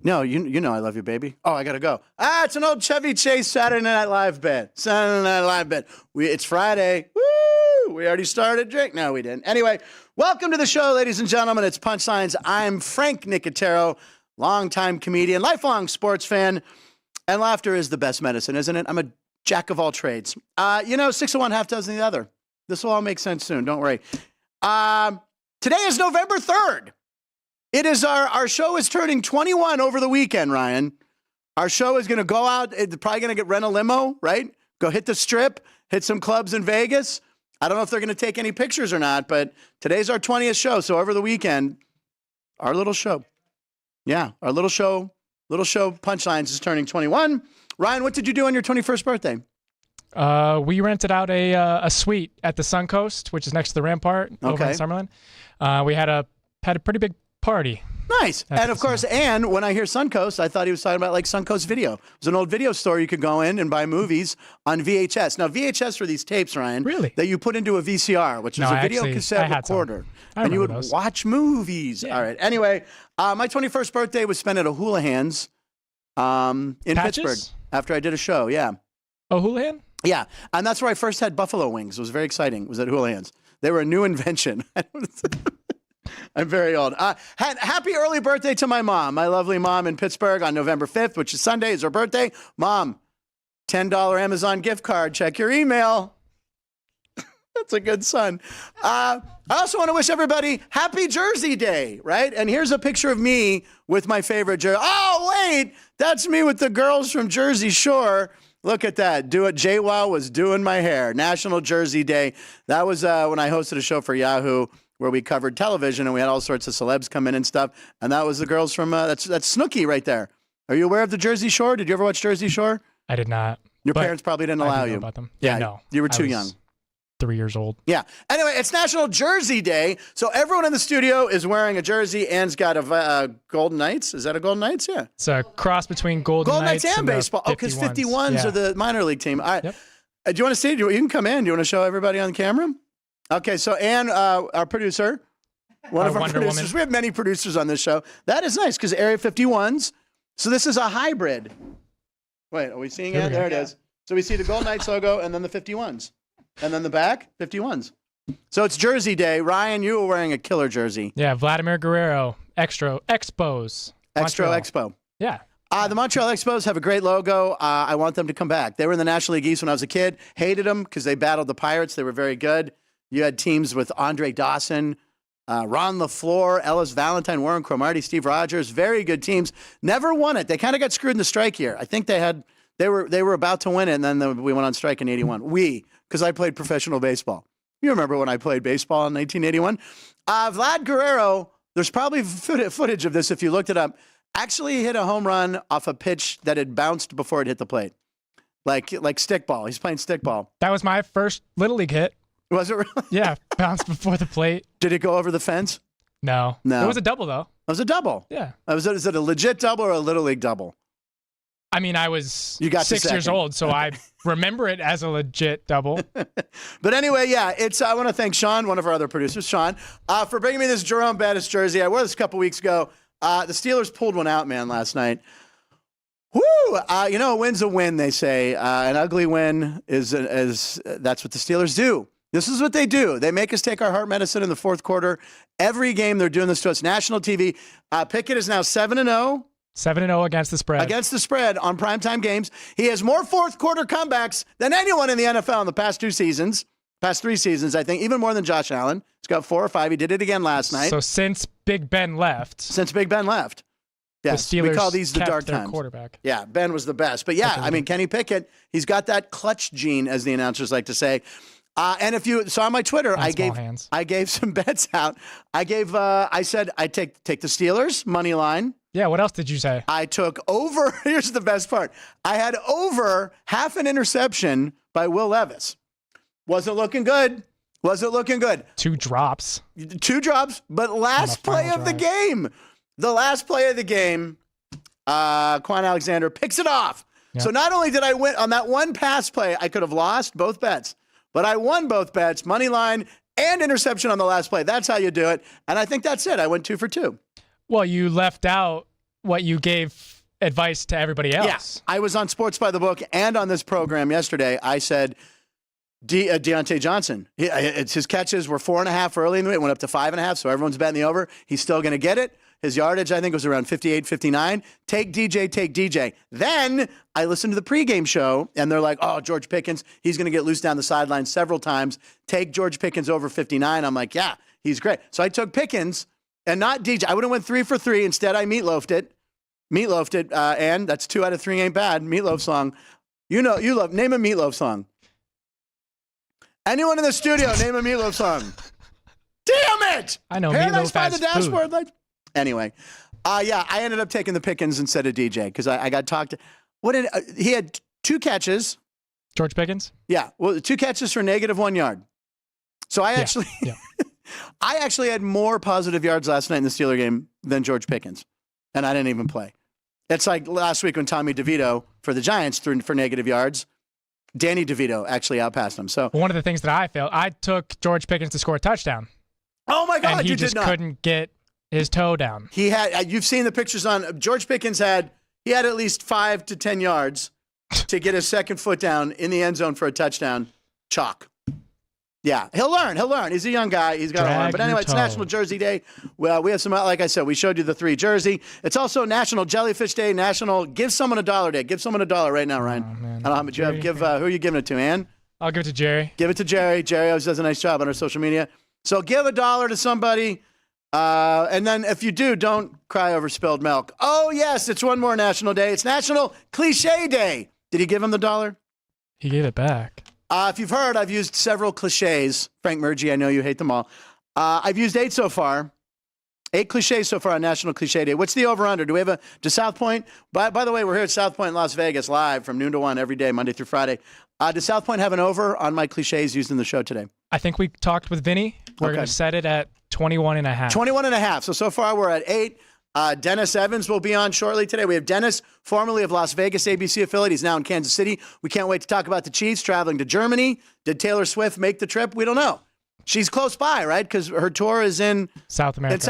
No, you know I love you, baby. Oh, I got to go. It's an old Chevy Chase Saturday Night Live bit. It's Friday. Woo! We already started drink. No, we didn't. Anyway, welcome to the show, ladies and gentlemen. It's Punchlines. I'm Frank Nicotero, longtime comedian, lifelong sports fan, and laughter is the best medicine, isn't it? I'm a jack of all trades. 6 of one, half dozen of the other. This will all make sense soon. Don't worry. Today is November 3rd. It is our show is turning 21 over the weekend, Ryan. Our show is going to go out. It's probably going to rent a limo, right? Go hit the strip, hit some clubs in Vegas. I don't know if they're going to take any pictures or not, but today's our 20th show. So over the weekend, our little show. Yeah, our little show Punchlines is turning 21. Ryan, what did you do on your 21st birthday? We rented out a suite at the Suncoast, which is next to the Rampart over in Summerlin. We had a pretty big party. Nice. And of course, and when I hear Suncoast, I thought he was talking about like Suncoast Video. It was an old video store you could go in and buy movies on VHS. Now, VHS were these tapes, Ryan, that you put into a VCR, which was a video cassette recorder. And you would watch movies. Yeah. All right. Anyway, my 21st birthday was spent at a Houlihan's in Pittsburgh after I did a show. Yeah. Oh, Houlihan? Yeah. And that's where I first had buffalo wings. It was very exciting. It was at Houlihan's. They were a new invention. I'm very old. Happy early birthday to my mom, my lovely mom in Pittsburgh on November 5th, which is Sunday, is her birthday. Mom, $10 Amazon gift card. Check your email. That's a good son. I also want to wish everybody Happy Jersey Day, right? And here's a picture of me with my favorite jersey. Oh, wait, that's me with the girls from Jersey Shore. Look at that. JWoww was doing my hair. National Jersey Day. That was when I hosted a show for Yahoo where we covered television and we had all sorts of celebs come in and stuff. And that was the girls from, that's Snooki right there. Are you aware of the Jersey Shore? Did you ever watch Jersey Shore? I did not. Your parents probably didn't allow you. About them. Yeah, no. You were too young. 3 years old. Yeah. Anyway, it's National Jersey Day. So everyone in the studio is wearing a jersey. Anne's got a Golden Knights. Is that a Golden Knights? Yeah. It's a cross between Golden Knights and baseball. Oh, because 51s are the minor league team. All right. Yep. Do you want to see? You can come in. Do you want to show everybody on camera? Okay. So Anne, our producer, one of our producers. Woman. We have many producers on this show. That is nice because Area 51s. So this is a hybrid. Wait, are we seeing it? There it is. So we see the Golden Knights logo and then the 51s. And then the back, 51s. So it's Jersey Day. Ryan, you were wearing a killer jersey. Yeah, Vladimir Guerrero, Extra Expos. Extra Expo. Yeah. The Montreal Expos have a great logo. I want them to come back. They were in the National League East when I was a kid. Hated them because they battled the Pirates. They were very good. You had teams with Andre Dawson, Ron LaFleur, Ellis Valentine, Warren Cromartie, Steve Rogers. Very good teams. Never won it. They kind of got screwed in the strike year. I think they were about to win it, and then we went on strike in 81. Because I played professional baseball. You remember when I played baseball in 1981? Vlad Guerrero, there's probably footage of this if you looked it up, actually hit a home run off a pitch that had bounced before it hit the plate. Like stickball. He's playing stickball. That was my first Little League hit. Was it really? Yeah, bounced before the plate. Did it go over the fence? No. It was a double, though. It was a double? Yeah. Is it a legit double or a Little League double? I mean, I was 6 years old, so I remember it as a legit double. But anyway, yeah, I want to thank Sean, one of our other producers, Sean, for bringing me this Jerome Bettis jersey. I wore this a couple weeks ago. The Steelers pulled one out, man, last night. Woo! A win's a win, they say. An ugly win is that's what the Steelers do. This is what they do. They make us take our heart medicine in the fourth quarter. Every game they're doing this to us. National TV. Pickett is now 7-0. 7-0 against the spread. Against the spread on primetime games. He has more fourth quarter comebacks than anyone in the NFL in the past 3 seasons, I think, even more than Josh Allen. He's got 4 or 5. He did it again last night. So since Big Ben left. Yes, the Steelers we call these the dark their times. Quarterback. Yeah, Ben was the best. But yeah, I mean, Kenny Pickett, he's got that clutch gene, as the announcers like to say. And if you saw on my Twitter, I gave some bets out. I said I'd take the Steelers money line. Yeah, what else did you say? I took over. Here's the best part. I had over half an interception by Will Levis. Wasn't looking good. 2 drops. 2 drops, but last play of the game. The last play of the game, Quan Alexander picks it off. Yep. So not only did I win on that one pass play, I could have lost both bets, but I won both bets, money line and interception on the last play. That's how you do it. And I think that's it. I went 2 for 2. Well, you left out what you gave advice to everybody else. Yeah, I was on Sports by the Book and on this program yesterday. I said Deontay Johnson, his catches were 4.5 early in the week. It went up to 5.5, so everyone's betting the over. He's still going to get it. His yardage, I think, was around 58, 59. Take DJ. Then I listened to the pregame show, and they're like, oh, George Pickens, he's going to get loose down the sideline several times. Take George Pickens over 59. I'm like, yeah, he's great. So I took Pickens and not DJ. I would have went 3 for 3. Instead, I meatloafed it. And that's 2 out of 3 ain't bad. Meatloaf song. You love. Name a Meatloaf song. Anyone in the studio, name a Meatloaf song. Damn it! I know Paradise Meatloaf by has the dashboard. food. Like, anyway, I ended up taking the Pickens instead of DJ because I got talked to. He had 2 George Pickens? Yeah, well, 2 catches for -1 yard. So I actually, I actually had more positive yards last night in the Steeler game than George Pickens, and I didn't even play. It's like last week when Tommy DeVito for the Giants threw for negative yards. Danny DeVito actually outpassed him. So one of the things that I failed, I took George Pickens to score a touchdown. Oh my God, and he you just did not. Couldn't get his toe down. He had. You've seen the pictures on George Pickens had at least 5 to 10 yards to get his second foot down in the end zone for a touchdown. Chalk. Yeah, he'll learn. He's a young guy. He's got to learn. But anyway, it's National Jersey Day. Well, we have some, like I said, we showed you the 3 jersey. It's also National Jellyfish Day, National Give Someone $1 Day. Give someone $1 right now, Ryan. Oh, man. I don't know how much you have. Give, who are you giving it to, Ann? I'll give it to Jerry. Give it to Jerry. Jerry always does a nice job on our social media. So give $1 to somebody. And then if you do, don't cry over spilled milk. Oh, yes, it's one more National Day. It's National Cliche Day. Did he give him the $1? He gave it back. If you've heard, I've used several cliches. Frank Murgy, I know you hate them all. I've used 8 so far. 8 cliches so far on National Cliche Day. What's the over-under? Do we have to South Point? By the way, we're here at South Point in Las Vegas live from noon to 1 every day, Monday through Friday. Does South Point have an over on my cliches used in the show today? I think we talked with Vinny. We're going to set it at 21.5. 21.5. So far we're at 8. Dennis Evans will be on shortly today. We have Dennis, formerly of Las Vegas ABC affiliate. He's now in Kansas City. We can't wait to talk about the Chiefs traveling to Germany. Did Taylor Swift make the trip? We don't know. She's close by, right? Because her tour is in South America. And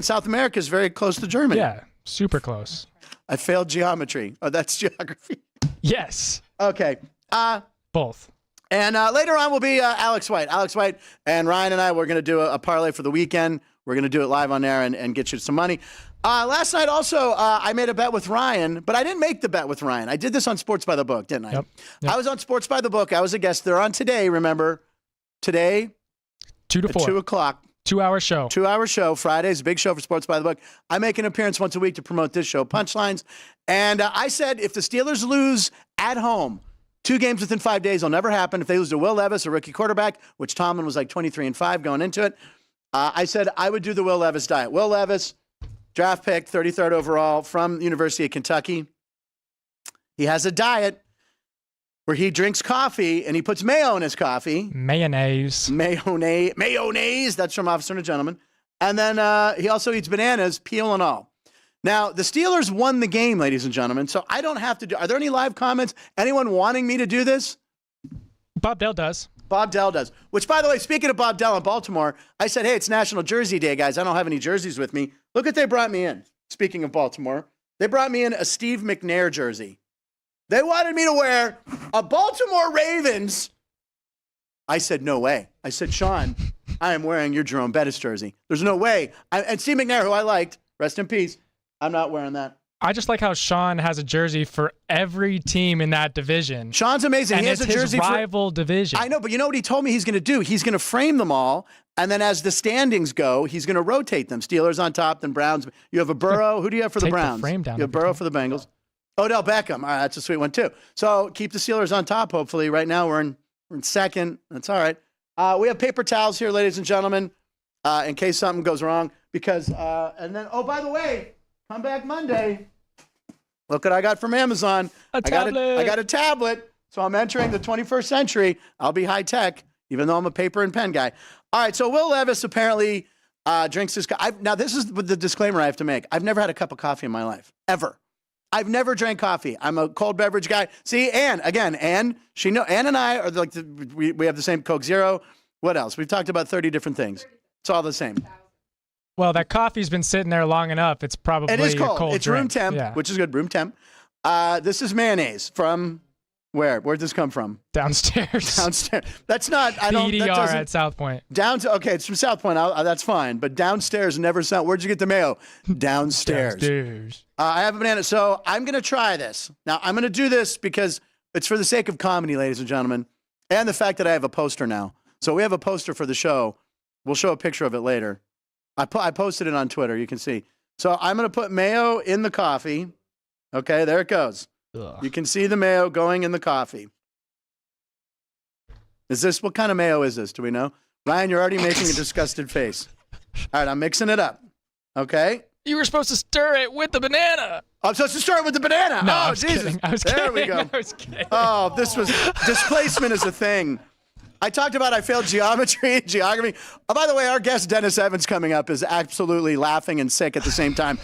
South America is very close to Germany. Yeah, super close. I failed geometry. Oh, that's geography. Yes. Okay. Both. And later on will be Alex White. Alex White and Ryan and I, we're going to do a parlay for the weekend. We're going to do it live on air and get you some money. Last night also, I made a bet with Ryan, but I didn't make the bet with Ryan. I did this on Sports by the Book, didn't I? Yep. I was on Sports by the Book. I was a guest. They're on today, remember? Today, 2 to 4. At 2 o'clock. 2-hour show. 2-hour show. Friday's a big show for Sports by the Book. I make an appearance once a week to promote this show, Punchlines. And I said if the Steelers lose at home, 2 games within 5 days will never happen. If they lose to Will Levis, a rookie quarterback, which Tomlin was like 23-5 going into it, I said I would do the Will Levis diet. Will Levis, draft pick, 33rd overall from the University of Kentucky. He has a diet where he drinks coffee and he puts mayo in his coffee. Mayonnaise. Mayonnaise. That's from Officer and a Gentleman. And then he also eats bananas, peel and all. Now, the Steelers won the game, ladies and gentlemen, so I don't have to do. Are there any live comments? Anyone wanting me to do this? Bob Dell does. Bob Dell does. Which, by the way, speaking of Bob Dell in Baltimore, I said, hey, it's National Jersey Day, guys. I don't have any jerseys with me. Look what they brought me in. Speaking of Baltimore, they brought me in a Steve McNair jersey. They wanted me to wear a Baltimore Ravens. I said, no way. I said, Sean, I am wearing your Jerome Bettis jersey. There's no way. And Steve McNair, who I liked, rest in peace, I'm not wearing that. I just like how Sean has a jersey for every team in that division. Sean's amazing. And he has a jersey his rival division. I know, but you know what he told me he's going to do? He's going to frame them all, and then as the standings go, he's going to rotate them. Steelers on top, then Browns. You have a Burrow. Who do you have for the Browns? The frame down you have Burrow for the Bengals. Odell Beckham. All right, that's a sweet one, too. So keep the Steelers on top, hopefully. Right now, we're in second. That's all right. We have paper towels here, ladies and gentlemen, in case something goes wrong. Because, and then, oh, by the way, come back Monday. Look what I got from Amazon. A tablet. I got a tablet. So I'm entering the 21st century. I'll be high tech, even though I'm a paper and pen guy. All right, so Will Levis apparently drinks his coffee. Now, this is the disclaimer I have to make. I've never had a cup of coffee in my life, ever. I've never drank coffee. I'm a cold beverage guy. See, Ann and I are like, we have the same Coke Zero. What else? We've talked about 30 different things. It's all the same. Well, that coffee's been sitting there long enough. It's probably It is a cold. cold It's drink. room temp, Yeah. which is good. Room temp. This is mayonnaise from where? Where'd this come from? Downstairs. Downstairs. That's not. I The don't. That EDR doesn't, at South Point. Okay, it's from South Point. That's fine. But downstairs never sound. Where'd you get the mayo? Downstairs. Downstairs. I have a banana. So I'm going to try this. Now, I'm going to do this because it's for the sake of comedy, ladies and gentlemen, and the fact that I have a poster now. So we have a poster for the show. We'll show a picture of it later. I posted it on Twitter. You can see. So I'm going to put mayo in the coffee. Okay, there it goes. Ugh. You can see the mayo going in the coffee. What kind of mayo is this? Do we know? Ryan, you're already making a disgusted face. All right, I'm mixing it up. Okay? You were supposed to stir it with the banana. I'm supposed to start with the banana. No, oh, I was Jesus. kidding. I was there kidding. we go. I was kidding. Oh, displacement is a thing. I talked about I failed geometry, geography. Oh, by the way, our guest Dennis Evans coming up is absolutely laughing and sick at the same time.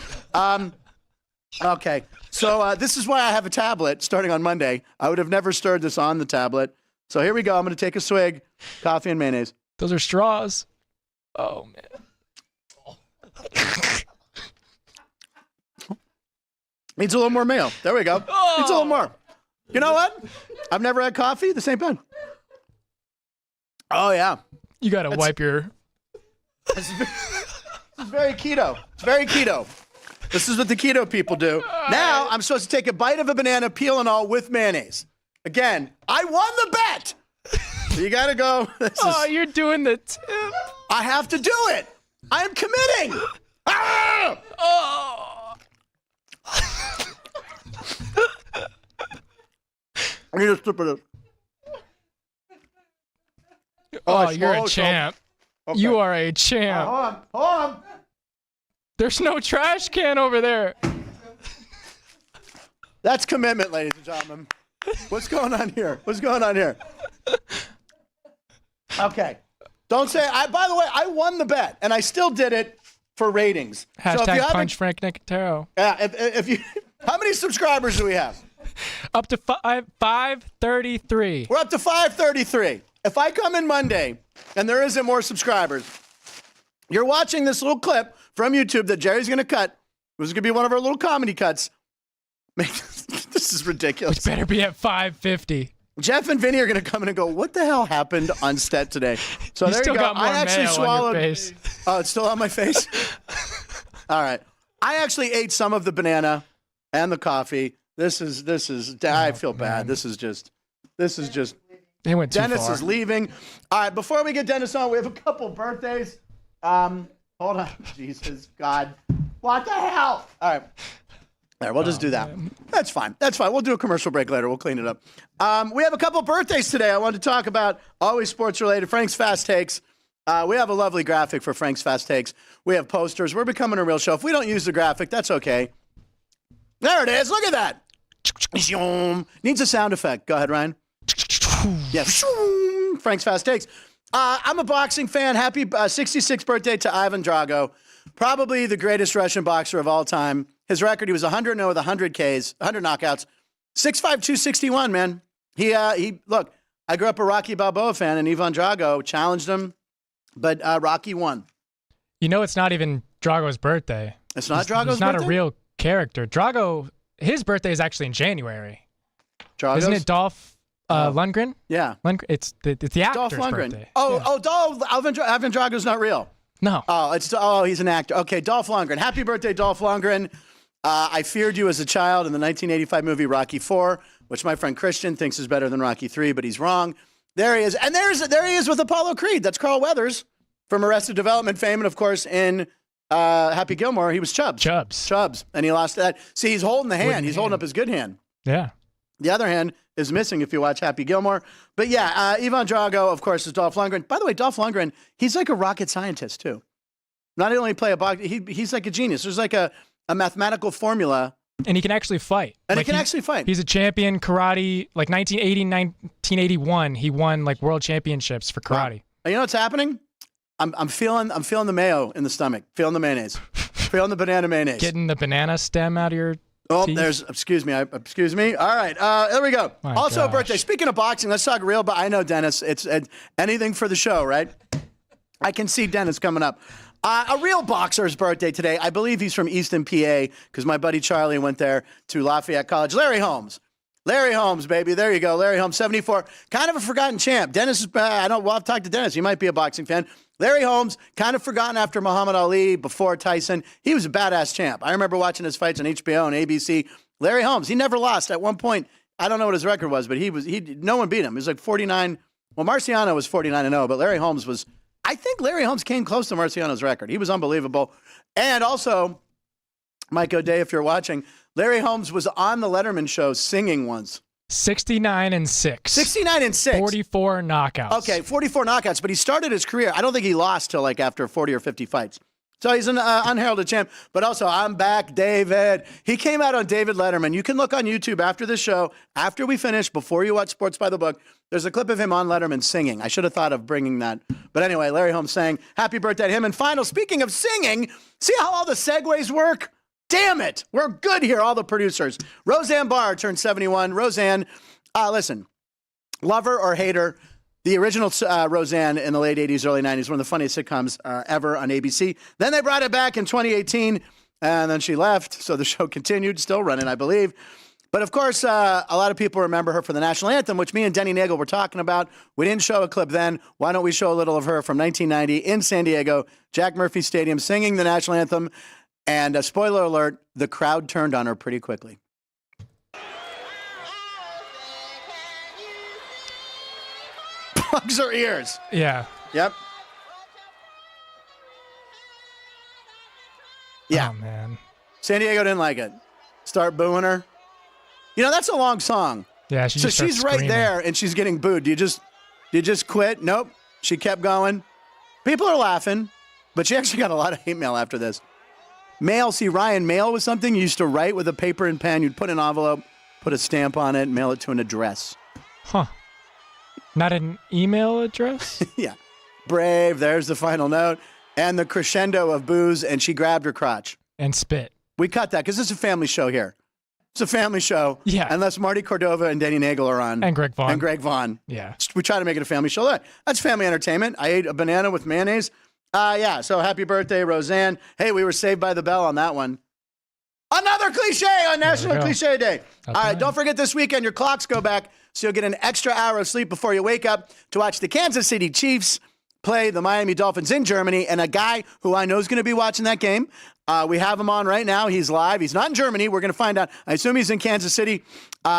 Okay, so this is why I have a tablet starting on Monday. I would have never stirred this on the tablet. So here we go. I'm going to take a swig, coffee and mayonnaise. Those are straws. Oh, man. Needs a little more mayo. There we go. Oh. Needs a little more. You know what? I've never had coffee the same pen. Oh, yeah. You got to wipe your... This is very keto. It's very keto. This is what the keto people do. Now, I'm supposed to take a bite of a banana, peel and all, with mayonnaise. Again, I won the bet. So you got to go. You're doing the tip. I have to do it. I am committing. Ah! Oh. I need a sip of this. Oh, I you're a swallowed champ. Okay. You are a champ. Hold on. There's no trash can over there. That's commitment, ladies and gentlemen. What's going on here? Okay. Don't say, by the way, I won the bet, and I still did it for ratings. Hashtag punch Frank Nicotero. Yeah, if you, how many subscribers do we have? Up to 533. We're up to 533. If I come in Monday and there isn't more subscribers, you're watching this little clip from YouTube that Jerry's going to cut. This is going to be one of our little comedy cuts. This is ridiculous. Which better be at 550. Jeff and Vinny are going to come in and go, what the hell happened on Stet today? So You there still you go. got more I actually mayo on swallowed. your face. Oh, it's still on my face? All right. I actually ate some of the banana and the coffee. This is, I feel bad. This is just, They went too Dennis far. is leaving. All right, before we get Dennis on, we have a couple birthdays. Hold on. Jesus, God. What the hell? All right. All right, we'll just do that. Man. That's fine. We'll do a commercial break later. We'll clean it up. We have a couple birthdays today. I wanted to talk about, always sports related, Frank's Fast Takes. We have a lovely graphic for Frank's Fast Takes. We have posters. We're becoming a real show. If we don't use the graphic, that's okay. There it is. Look at that. Needs a sound effect. Go ahead, Ryan. Yes. Frank's Fast Takes. I'm a boxing fan. Happy 66th birthday to Ivan Drago. Probably the greatest Russian boxer of all time. His record, he was 100-0 with 100 Ks, 100 knockouts. 6'5", 261, man. He look, I grew up a Rocky Balboa fan, and Ivan Drago challenged him, but Rocky won. You know, it's not even Drago's birthday. It's not Drago's birthday? He's not a real character. Drago, his birthday is actually in January. Drago's? Isn't it Dolph Lundgren? Yeah. Lundgren. It's the actor's Dolph Lundgren. birthday. Dolph, Ivan Drago's not real. No. He's an actor. Okay, Dolph Lundgren. Happy birthday, Dolph Lundgren. I feared you as a child in the 1985 movie Rocky IV, which my friend Christian thinks is better than Rocky III, but he's wrong. There he is. And there he is with Apollo Creed. That's Carl Weathers from Arrested Development fame. And, of course, in Happy Gilmore, he was Chubbs. Chubbs. And he lost that. See, he's holding the hand. He's holding up his good hand. Yeah. The other hand is missing if you watch Happy Gilmore. But, yeah, Ivan Drago, of course, is Dolph Lundgren. By the way, Dolph Lundgren, he's like a rocket scientist, too. Not only play a box, he's like a genius. There's like a mathematical formula. And he can actually fight. And he can actually fight. He's a champion karate. Like 1980, 1981, he won like world championships for karate. Wow. You know what's happening? I'm feeling the mayo in the stomach. Feeling the mayonnaise. Feeling the banana mayonnaise. Getting the banana stem out of your teeth. Excuse me. All right. There we go. My also, gosh. birthday. Speaking of boxing, let's talk real. But I know Dennis. It's anything for the show, right? I can see Dennis coming up. A real boxer's birthday today. I believe he's from Easton, PA, because my buddy Charlie went there to Lafayette College. Larry Holmes. Larry Holmes, baby. There you go. Larry Holmes, 74. Kind of a forgotten champ. Dennis, we'll have to talk to Dennis. He might be a boxing fan. Larry Holmes, kind of forgotten after Muhammad Ali, before Tyson. He was a badass champ. I remember watching his fights on HBO and ABC. Larry Holmes, he never lost. At one point, I don't know what his record was, but no one beat him. He was like 49. Well, Marciano was 49-0, but Larry Holmes was, I think Larry Holmes came close to Marciano's record. He was unbelievable. And also, Mike O'Day, if you're watching, Larry Holmes was on the Letterman show singing once. 69-6. 69-6. 44 knockouts. Okay, 44 knockouts, but he started his career. I don't think he lost till like after 40 or 50 fights. So he's an unheralded champ. But also, I'm back, David. He came out on David Letterman. You can look on YouTube after the show, after we finish, before you watch Sports by the Book. There's a clip of him on Letterman singing. I should have thought of bringing that. But anyway, Larry Holmes sang happy birthday to him. And final, speaking of singing, see how all the segues work? Damn it. We're good here, all the producers. Roseanne Barr turned 71. Roseanne, listen, lover or hater, the original Roseanne in the late 80s, early 90s, one of the funniest sitcoms ever on ABC. Then they brought it back in 2018, and then she left, so the show continued, still running, I believe. But, of course, a lot of people remember her for the national anthem, which me and Denny Nagel were talking about. We didn't show a clip then. Why don't we show a little of her from 1990 in San Diego, Jack Murphy Stadium, singing the national anthem. And spoiler alert, the crowd turned on her pretty quickly. Plugs her ears. Yeah. Yep. Yeah. Oh, man. San Diego didn't like it. Start booing her. You know, that's a long song. Yeah, so she's right there, and she's getting booed. Do you just quit? Nope. She kept going. People are laughing, but she actually got a lot of hate mail after this. Mail, see, Ryan, mail was something you used to write with a paper and pen. You'd put an envelope, put a stamp on it, and mail it to an address. Huh. Not an email address? Yeah. Brave, there's the final note. And the crescendo of booze, and she grabbed her crotch. And spit. We cut that because this is a family show here. It's a family show. Yeah. Unless Marty Cordova and Denny Nagel are on. And Greg Vaughn. And Greg Vaughn. Yeah. We try to make it a family show. That's family entertainment. I ate a banana with mayonnaise. Yeah, so happy birthday, Roseanne. Hey, we were saved by the bell on that one. Another cliche on National Cliche Day. All right, don't forget this weekend, your clocks go back, so you'll get an extra hour of sleep before you wake up to watch the Kansas City Chiefs play the Miami Dolphins in Germany, and a guy who I know is going to be watching that game. We have him on right now. He's live. He's not in Germany. We're going to find out. I assume he's in Kansas City.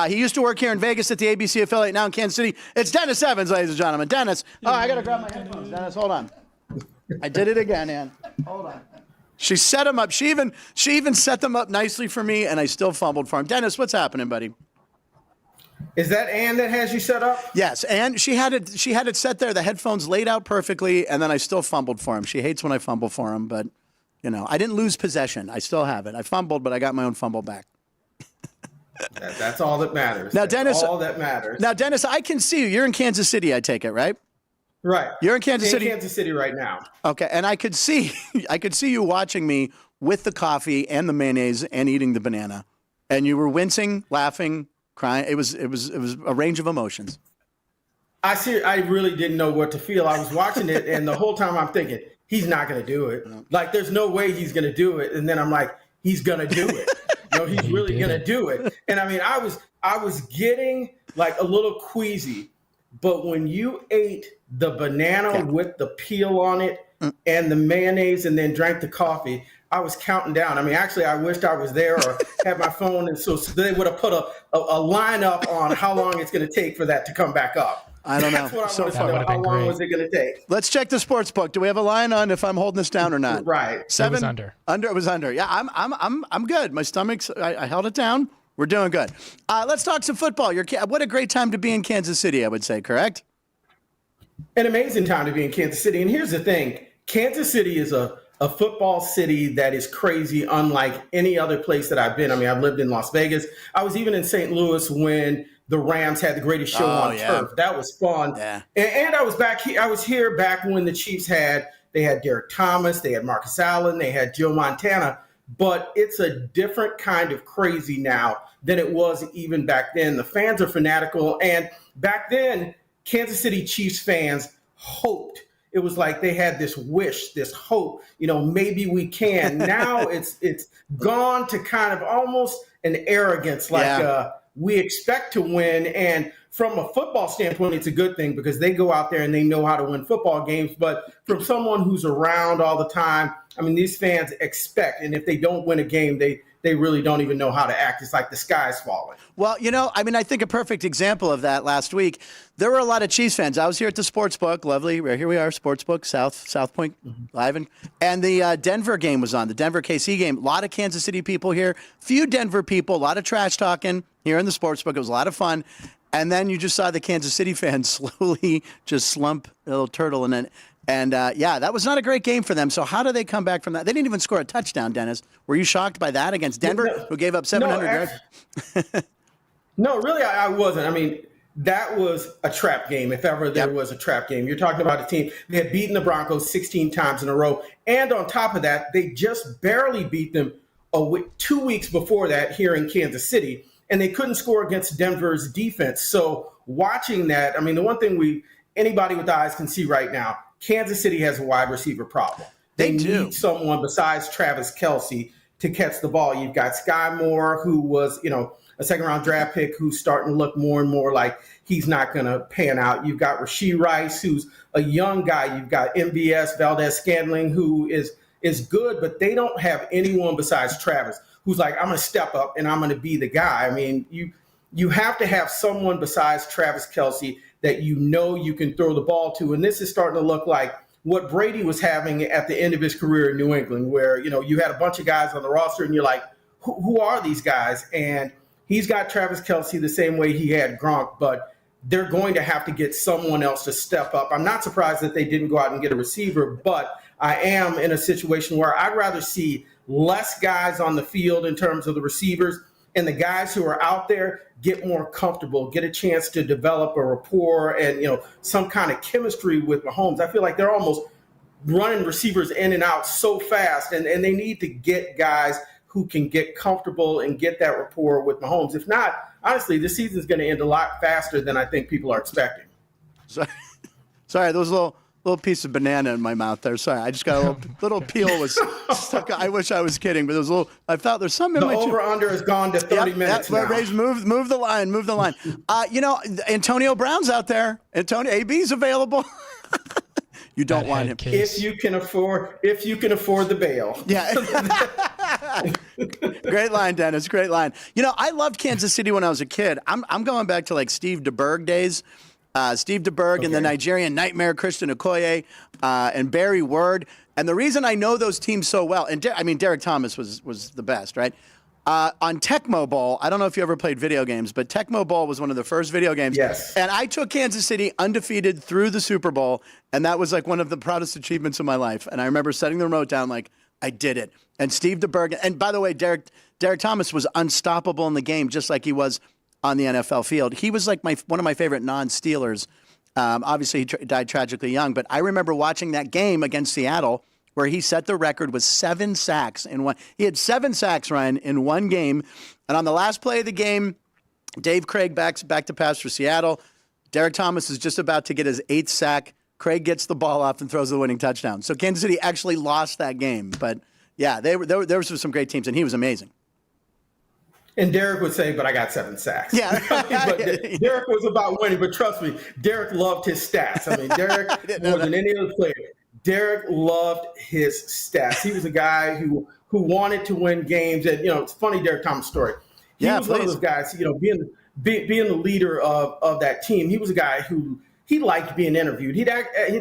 He used to work here in Vegas at the ABC affiliate, now in Kansas City. It's Dennis Evans, ladies and gentlemen. Dennis. Oh, I got to grab my headphones. Dennis, hold on. I did it again, Ann. Hold on. She set him up. She even set them up nicely for me, and I still fumbled for him. Dennis, what's happening, buddy? Is that Ann that has you set up? Yes, and she had it set there, the headphones laid out perfectly, and then I still fumbled for him. She hates when I fumble for him, but, you know, I didn't lose possession. I still have it. I fumbled, but I got my own fumble back. That's all that matters. Now, Dennis, all that matters. Now, Dennis, I can see you. You're in Kansas City, I take it, right? Right. You're in Kansas City. Kansas City right now. Okay, and I could see you watching me with the coffee and the mayonnaise and eating the banana, and you were wincing, laughing, crying. It was a range of emotions. I really didn't know what to feel. I was watching it, and the whole time I'm thinking, he's not going to do it. No. Like, there's no way he's going to do it. And then I'm like, he's going to do it. No, he's really going to do it. And I mean, I was getting like a little queasy, but when you ate the banana with the peel on it and the mayonnaise and then drank the coffee, I was counting down. I mean, actually, I wished I was there or had my phone, and so they would have put a lineup on how long it's going to take for that to come back up. I don't know. That's what I want to know. How long was it going to take? Let's check the sports book. Do we have a line on if I'm holding this down or not? Right. 7 it was under. It was under. Yeah, I'm good. My stomach's. I held it down. We're doing good. Let's talk some football. What a great time to be in Kansas City, I would say. Correct. An amazing time to be in Kansas City. And here's the thing: Kansas City is a football city that is crazy, unlike any other place that I've been. I mean, I've lived in Las Vegas. I was even in St. Louis when the Rams had the greatest show on turf. That was fun. Yeah. And I was back here. I was here back when the Chiefs had Derek Thomas, they had Marcus Allen, they had Joe Montana. But it's a different kind of crazy now than it was even back then. The fans are fanatical. And back then, Kansas City Chiefs fans hoped it was like they had this wish, this hope, maybe we can. Now it's gone to kind of almost an arrogance, like we expect to win. And from a football standpoint, it's a good thing because they go out there and they know how to win football games. But from someone who's around all the time, I mean, these fans expect, and if they don't win a game, they really don't even know how to act. It's like the sky's falling. Well, I think a perfect example of that last week, there were a lot of Chiefs fans. I was here at the Sportsbook, lovely. Here we are, Sportsbook, South Point, live. And the Denver game was on, the Denver-KC game. A lot of Kansas City people here, few Denver people, a lot of trash talking here in the Sportsbook. It was a lot of fun. And then you just saw the Kansas City fans slowly just slump a little turtle in it. And, that was not a great game for them. So how do they come back from that? They didn't even score a touchdown, Dennis. Were you shocked by that against Denver, who gave up 700 yards? No, really, I wasn't. I mean, that was a trap game, if ever there was a trap game. You're talking about a team that had beaten the Broncos 16 times in a row. And on top of that, they just barely beat them 2 weeks before that here in Kansas City. And they couldn't score against Denver's defense. So watching that, I mean, the one thing anybody with eyes can see right now, Kansas City has a wide receiver problem. They need someone besides Travis Kelce to catch the ball. You've got Sky Moore, who was, a second-round draft pick, who's starting to look more and more like he's not going to pan out. You've got Rashee Rice, who's a young guy. You've got MVS, Valdez-Scantling, who is good, but they don't have anyone besides Travis who's like, I'm going to step up and I'm going to be the guy. I mean, you have to have someone besides Travis Kelce that you can throw the ball to. And this is starting to look like what Brady was having at the end of his career in New England, where, you had a bunch of guys on the roster and you're like, who are these guys? And he's got Travis Kelce the same way he had Gronk, but they're going to have to get someone else to step up. I'm not surprised that they didn't go out and get a receiver, but I am in a situation where I'd rather see less guys on the field in terms of the receivers, and the guys who are out there get more comfortable, get a chance to develop a rapport and, some kind of chemistry with Mahomes. I feel like they're almost running receivers in and out so fast, and they need to get guys who can get comfortable and get that rapport with Mahomes. If not, honestly, this season is going to end a lot faster than I think people are expecting. Sorry, there was a little piece of banana in my mouth there. Sorry, I just got a little peel was stuck. I wish I was kidding, but there was a little. I felt there's something in my. The over/under has gone to 30 minutes now. Raise, move the line. Antonio Brown's out there. Antonio AB's available. You don't want him if you can afford the bail. Yeah. Great line, Dennis. Great line. I loved Kansas City when I was a kid. I'm going back to like Steve DeBerg days. Steve DeBerg and the Nigerian Nightmare, Christian Okoye, and Barry Word. And the reason I know those teams so well, and Derek Thomas was the best, right? On Tecmo Bowl, I don't know if you ever played video games, but Tecmo Bowl was one of the first video games. Yes. And I took Kansas City undefeated through the Super Bowl, and that was like one of the proudest achievements of my life. And I remember setting the remote down like, I did it. And Steve DeBerg, and by the way, Derek Thomas was unstoppable in the game, just like he was on the NFL field. He was like one of my favorite non-Steelers. Obviously, he died tragically young, but I remember watching that game against Seattle where he set the record with 7 sacks in one. He had 7 sacks, Ryan, in one game. And on the last play of the game, Dave Craig back to pass for Seattle. Derek Thomas is just about to get his 8th sack. Craig gets the ball off and throws the winning touchdown. So Kansas City actually lost that game. But, yeah, there were some great teams, and he was amazing. And Derek would say, but I got 7 sacks. Yeah. But Derek was about winning. But trust me, Derek loved his stats. I mean, Derek, more than any other player, Derek loved his stats. He was a guy who wanted to win games. And, it's funny, Derek Thomas' story. He was one of those guys, being the leader of that team. He was a guy who he liked being interviewed. He'd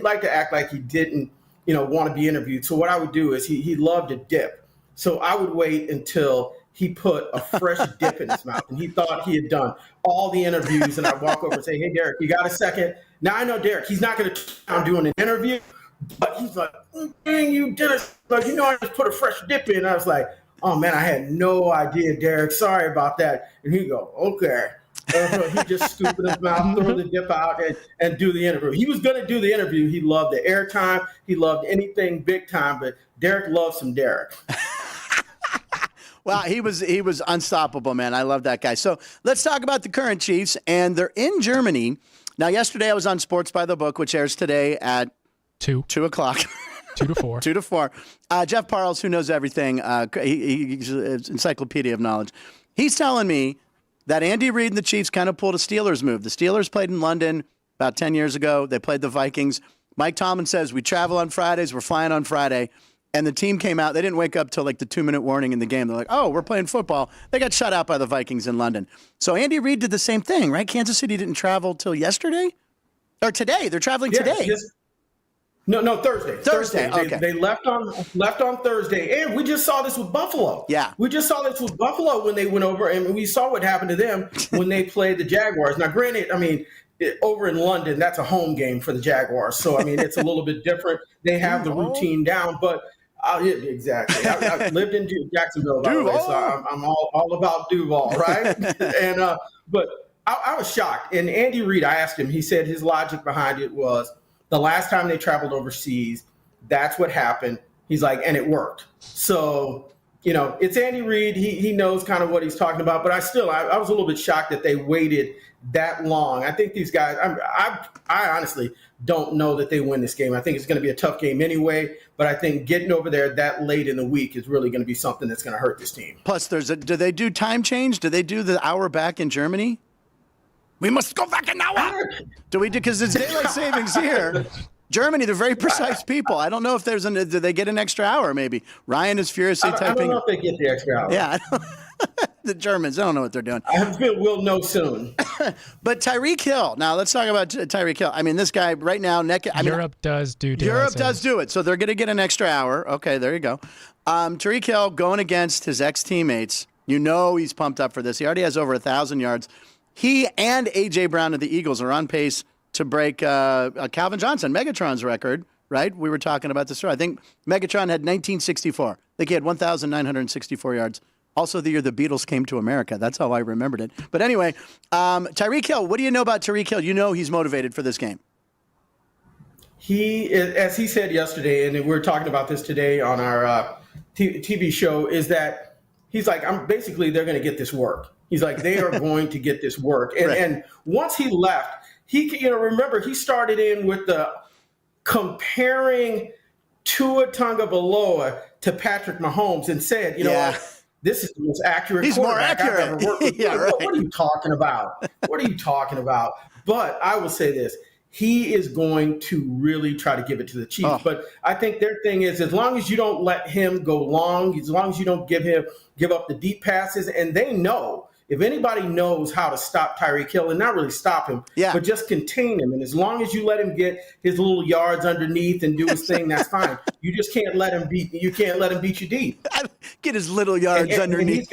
like to act like he didn't, want to be interviewed. So what I would do is he loved to dip. So I would wait until he put a fresh dip in his mouth, and he thought he had done all the interviews. And I'd walk over and say, hey, Derek, you got a second? Now, I know Derek, he's not going to down doing an interview, but he's like, dang, you did it. But I just put a fresh dip in. And I was like, oh, man, I had no idea, Derek. Sorry about that. And he'd go, okay. He just scoop in his mouth, throw the dip out, and do the interview. He was going to do the interview. He loved the airtime. He loved anything big time, but Derek loved some Derek. Well, he was unstoppable, man. I love that guy. So let's talk about the current Chiefs, and they're in Germany. Now, yesterday I was on Sports by the Book, which airs today at 2 o'clock. 2 to 4. 2 to 4. Jeff Parles, who knows everything, he's an encyclopedia of knowledge. He's telling me that Andy Reid and the Chiefs kind of pulled a Steelers move. The Steelers played in London about 10 years ago. They played the Vikings. Mike Tomlin says, we travel on Fridays, we're flying on Friday. And the team came out. They didn't wake up till like the 2-minute warning in the game. They're like, oh, we're playing football. They got shut out by the Vikings in London. So Andy Reid did the same thing, right? Kansas City didn't travel till yesterday? Or today. They're traveling today. Yes. No, Thursday. Thursday. Okay. They left on Thursday. And we just saw this with Buffalo. Yeah. We just saw this with Buffalo when they went over, and we saw what happened to them when they played the Jaguars. Now, granted, I mean, over in London, that's a home game for the Jaguars. So, I mean, it's a little bit different. They have the routine down, but exactly. I lived in Jacksonville, by the way, so I'm all about Duval, right? And but I was shocked. And Andy Reid, I asked him, he said his logic behind it was the last time they traveled overseas, that's what happened. He's like, and it worked. So, it's Andy Reid. He knows kind of what he's talking about. But I was a little bit shocked that they waited that long. I think these guys, I honestly don't know that they win this game. I think it's going to be a tough game anyway, but I think getting over there that late in the week is really going to be something that's going to hurt this team. Plus, do they do time change? Do they do the hour back in Germany? We must go back an hour. Because it's daylight savings here. Germany, they're very precise people. I don't know if do they get an extra hour maybe? Ryan is furiously typing. I don't know if they get the extra hour. Yeah. The Germans, I don't know what they're doing. I feel we'll know soon. But Tyreek Hill. Now, let's talk about Tyreek Hill. I mean, this guy right now, Europe does do it. So they're going to get an extra hour. Okay, there you go. Tyreek Hill going against his ex-teammates. He's pumped up for this. He already has over 1,000 yards. He and A.J. Brown of the Eagles are on pace to break Calvin Johnson, Megatron's record, right? We were talking about this. I think Megatron had 1964. I think he had 1,964 yards. Also the year the Beatles came to America. That's how I remembered it. But anyway, Tyreek Hill, what do you know about Tyreek Hill? He's motivated for this game. He, as he said yesterday, and we're talking about this today on our TV show, is that he's like, they're going to get this work. He's like, they are going to get this work. And, right. And once he left, remember, he started in with the comparing Tua Tagovailoa to Patrick Mahomes and said, what? This is the most accurate quarterback I've ever worked with. Yeah, right. What are you talking about? What are you talking about? But I will say this. He is going to really try to give it to the Chiefs. Oh. But I think their thing is, as long as you don't let him go long, as long as you don't give up the deep passes, and they know, if anybody knows how to stop Tyreek Hill, and not really stop him, but just contain him, and as long as you let him get his little yards underneath and do his thing, that's fine. You just can't let him beat you deep. Get his little yards underneath.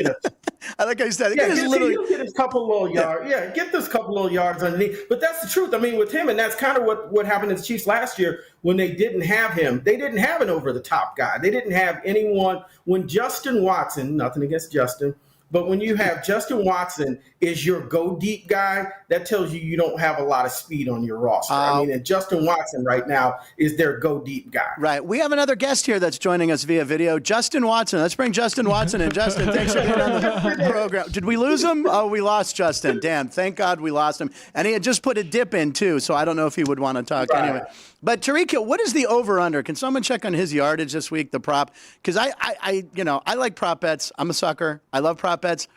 I like how you said it. He'll get his couple little yards. Yeah, get this couple little yards underneath. But that's the truth. I mean, with him, and that's kind of what happened to the Chiefs last year when they didn't have him. They didn't have an over-the-top guy. They didn't have anyone. When Justin Watson, nothing against Justin, but when you have Justin Watson is your go-deep guy, that tells you don't have a lot of speed on your roster. And Justin Watson right now is their go-deep guy. Right. We have another guest here that's joining us via video, Justin Watson. Let's bring Justin Watson in. Justin, thanks for being on the program. Did we lose him? Oh, we lost Justin. Damn, thank God we lost him. And he had just put a dip in, too, so I don't know if he would want to talk anyway. But Tyreek Hill, what is the over-under? Can someone check on his yardage this week, the prop? Because I like prop bets. I'm a sucker. I love prop bets.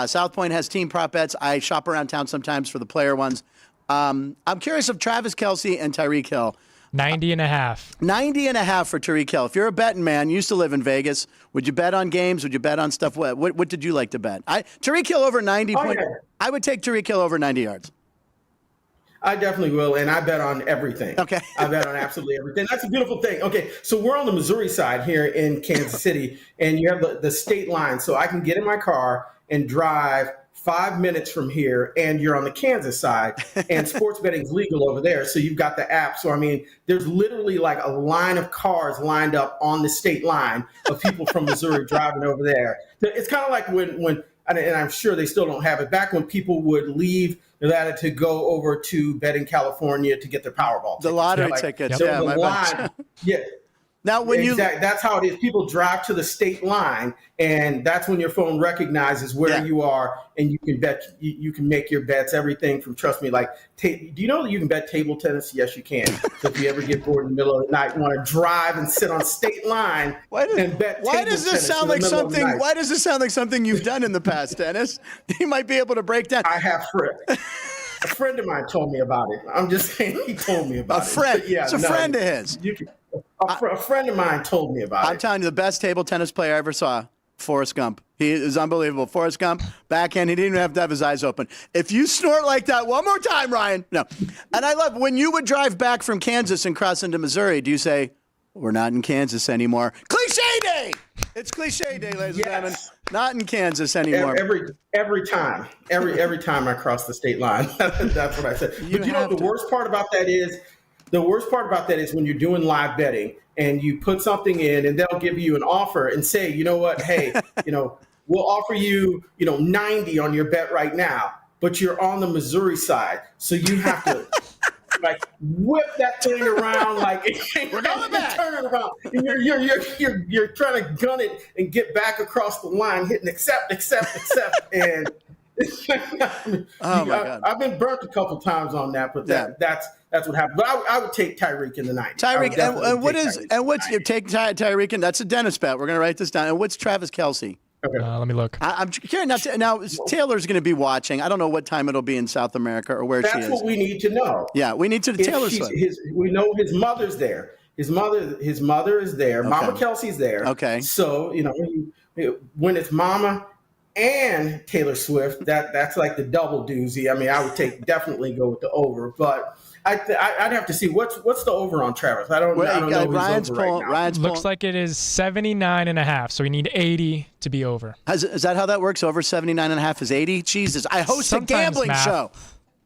South Point has team prop bets. I shop around town sometimes for the player ones. I'm curious of Travis Kelce and Tyreek Hill. 90.5. 90.5 for Tyreek Hill. If you're a betting man, you used to live in Vegas. Would you bet on games? Would you bet on stuff? What did you like to bet? Tyreek Hill over 90 points. Yeah. I would take Tyreek Hill over 90 yards. I definitely will, and I bet on everything. Okay. I bet on absolutely everything. That's a beautiful thing. Okay, so we're on the Missouri side here in Kansas City, and you have the state line. So I can get in my car and drive 5 minutes from here, and you're on the Kansas side, and sports betting is legal over there. So you've got the app. So, I mean, there's literally like a line of cars lined up on the state line of people from Missouri driving over there. It's kind of like when and I'm sure they still don't have it, back when people would leave Nevada to go over to bet in California to get their Powerball tickets. The lottery tickets. Yeah, my line. Yeah. Now, when that's how it is. People drive to the state line, and that's when your phone recognizes where you are, and you can bet. You can make your bets. Everything from, trust me, like, do you know that you can bet table tennis? Yes, you can. So if you ever get bored in the middle of the night, want to drive and sit on state line and bet. Why does this sound like something? Why does this sound like something you've done in the past, Dennis? You might be able to break down. I have a friend of mine told me about it. I'm just saying, he told me about it. A friend. It's a friend of his. A friend of mine told me about it. I'm telling you, the best table tennis player I ever saw, Forrest Gump. He is unbelievable. Forrest Gump, backhand, he didn't even have to have his eyes open. If you snort like that one more time, Ryan. No. And I love, when you would drive back from Kansas and cross into Missouri, do you say, we're not in Kansas anymore? Cliche day! It's cliche day, ladies and gentlemen. Not in Kansas anymore. Every time I cross the state line, that's what I said. But you know, the worst part about that is when you're doing live betting and you put something in and they'll give you an offer and say, you know what, hey, we'll offer you, 90 on your bet right now, but you're on the Missouri side, so you have to like whip that thing around, like we're going back. Turn it around. And you're trying to gun it and get back across the line, hitting accept, and oh my God. I've been burnt a couple times on that, but that's what happened. But I would take Tyreek in the 90s. Tyreek, what's you take Tyreek, and that's a Dennis bet. We're gonna write this down. And what's Travis Kelce? Okay. Let me look. I'm curious now. Taylor's going to be watching. I don't know what time it'll be in South America or where she is. That's what we need to know. Yeah, we need to. Taylor's. We know his mother's there. His mother is there. Okay. Mama Kelsey's there. Okay. So when it's Mama and Taylor Swift, that's like the double doozy. I mean, I would definitely go with the over, but I'd have to see what's the over on Travis. I don't know. Ryan's poll. Looks like it is 79.5. So we need 80 to be over. Is that how that works? Over 79.5 is 80? Jesus, I host a gambling show.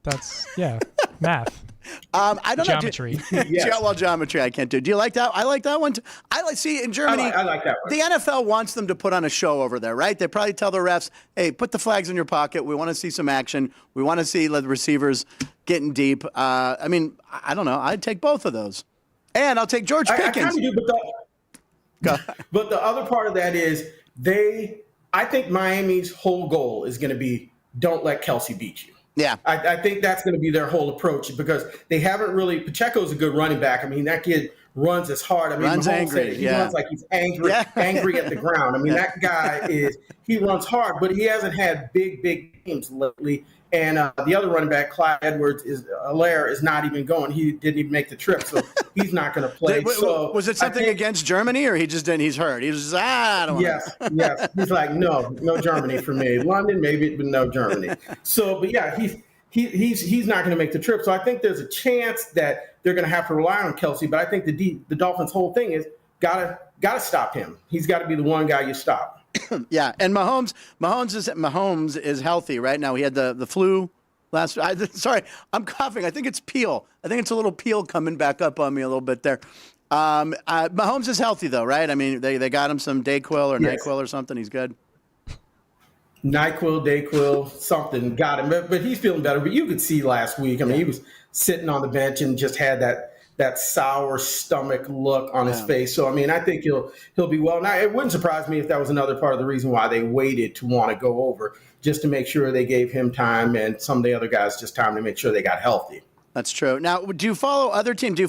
That's math. I don't geometry. know. Well, geometry I can't do. Do you like that? I like that one. See, in Germany, I like that one. The NFL wants them to put on a show over there, right? They probably tell the refs, hey, put the flags in your pocket. We want to see some action. We want to see the receivers getting deep. I mean, I don't know. I'd take both of those. And I'll take George Pickens. I kind of do, but the other part of that is I think Miami's whole goal is going to be, don't let Kelsey beat you. Yeah. I think that's going to be their whole approach, because they haven't really – Pacheco's a good running back. I mean, that kid runs as hard. I mean, runs angry. He runs like he's angry at the ground. I mean, that guy he runs hard, but he hasn't had big games lately. And the other running back, Clyde Edwards-Helaire, is not even going. He didn't even make the trip, so he's not going to play. Was it something against Germany, or he just didn't? He's hurt. He was just, I don't want to. Yes. He's like, no Germany for me. London, maybe, but no Germany. So, but yeah, he's not going to make the trip. So I think there's a chance that they're going to have to rely on Kelsey. But I think the Dolphins' whole thing is gotta stop him. He's got to be the one guy you stop. Yeah, and Mahomes is healthy right now. He had the flu last. Sorry, I'm coughing. I think it's Peel. I think it's a little Peel coming back up on me a little bit there. Mahomes is healthy though, right? I mean, they got him some Dayquil or NyQuil or something. He's good. NyQuil, Dayquil, something got him, but he's feeling better. But you could see last week. I mean, he was sitting on the bench and just had that sour stomach look on his face. So, I mean, I think he'll be well. Now, it wouldn't surprise me if that was another part of the reason why they waited to want to go over, just to make sure they gave him time and some of the other guys just time to make sure they got healthy. That's true. Now, do you follow other teams? Are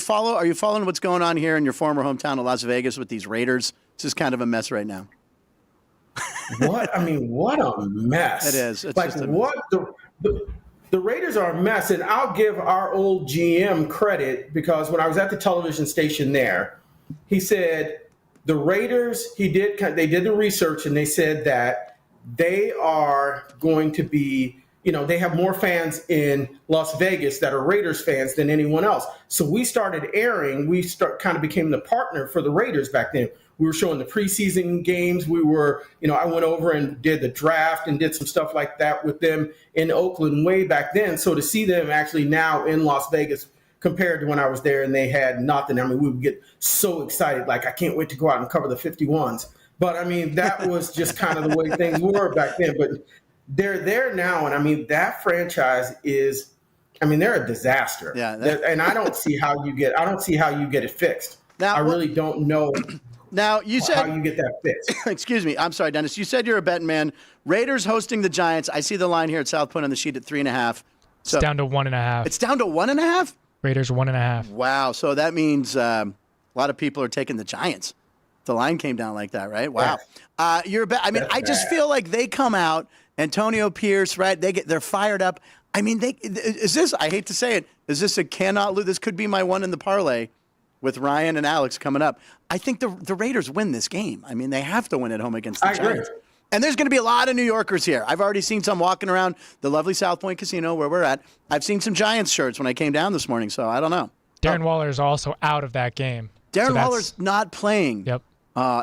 you following what's going on here in your former hometown of Las Vegas with these Raiders? It's just kind of a mess right now. What a mess. It is. It's like, just a what the Raiders are a mess, and I'll give our old GM credit, because when I was at the television station there, he said the Raiders, they did the research, and they said that they are going to be, they have more fans in Las Vegas that are Raiders fans than anyone else. So we started airing, kind of became the partner for the Raiders back then. We were showing the preseason games. We were, I went over and did the draft and did some stuff like that with them in Oakland way back then. So to see them actually now in Las Vegas compared to when I was there and they had nothing, I mean, we would get so excited. Like, I can't wait to go out and cover the 51s. But, I mean, that was just kind of the way things were back then. But they're there now. And, I mean, that franchise they're a disaster. Yeah. And I don't see how you get it fixed. Now, I really don't know now you said how you get that fixed. Excuse me. I'm sorry, Dennis. You said you're a betting man. Raiders hosting the Giants. I see the line here at South Point on the sheet at 3.5. So it's down to 1.5. It's down to 1.5? Raiders 1.5. Wow. So that means a lot of people are taking the Giants. The line came down like that, right? Wow. You're a bet. I mean, I just feel like they come out, Antonio Pierce, right? They're fired up. I mean, is this, I hate to say it, is this a cannot lose? This could be my one in the parlay with Ryan and Alex coming up. I think the Raiders win this game. I mean, they have to win at home against the Giants. Agree. And there's going to be a lot of New Yorkers here. I've already seen some walking around the lovely South Point Casino where we're at. I've seen some Giants shirts when I came down this morning, so I don't know. Darren Waller is also out of that game. Darren Waller's not playing. Yep.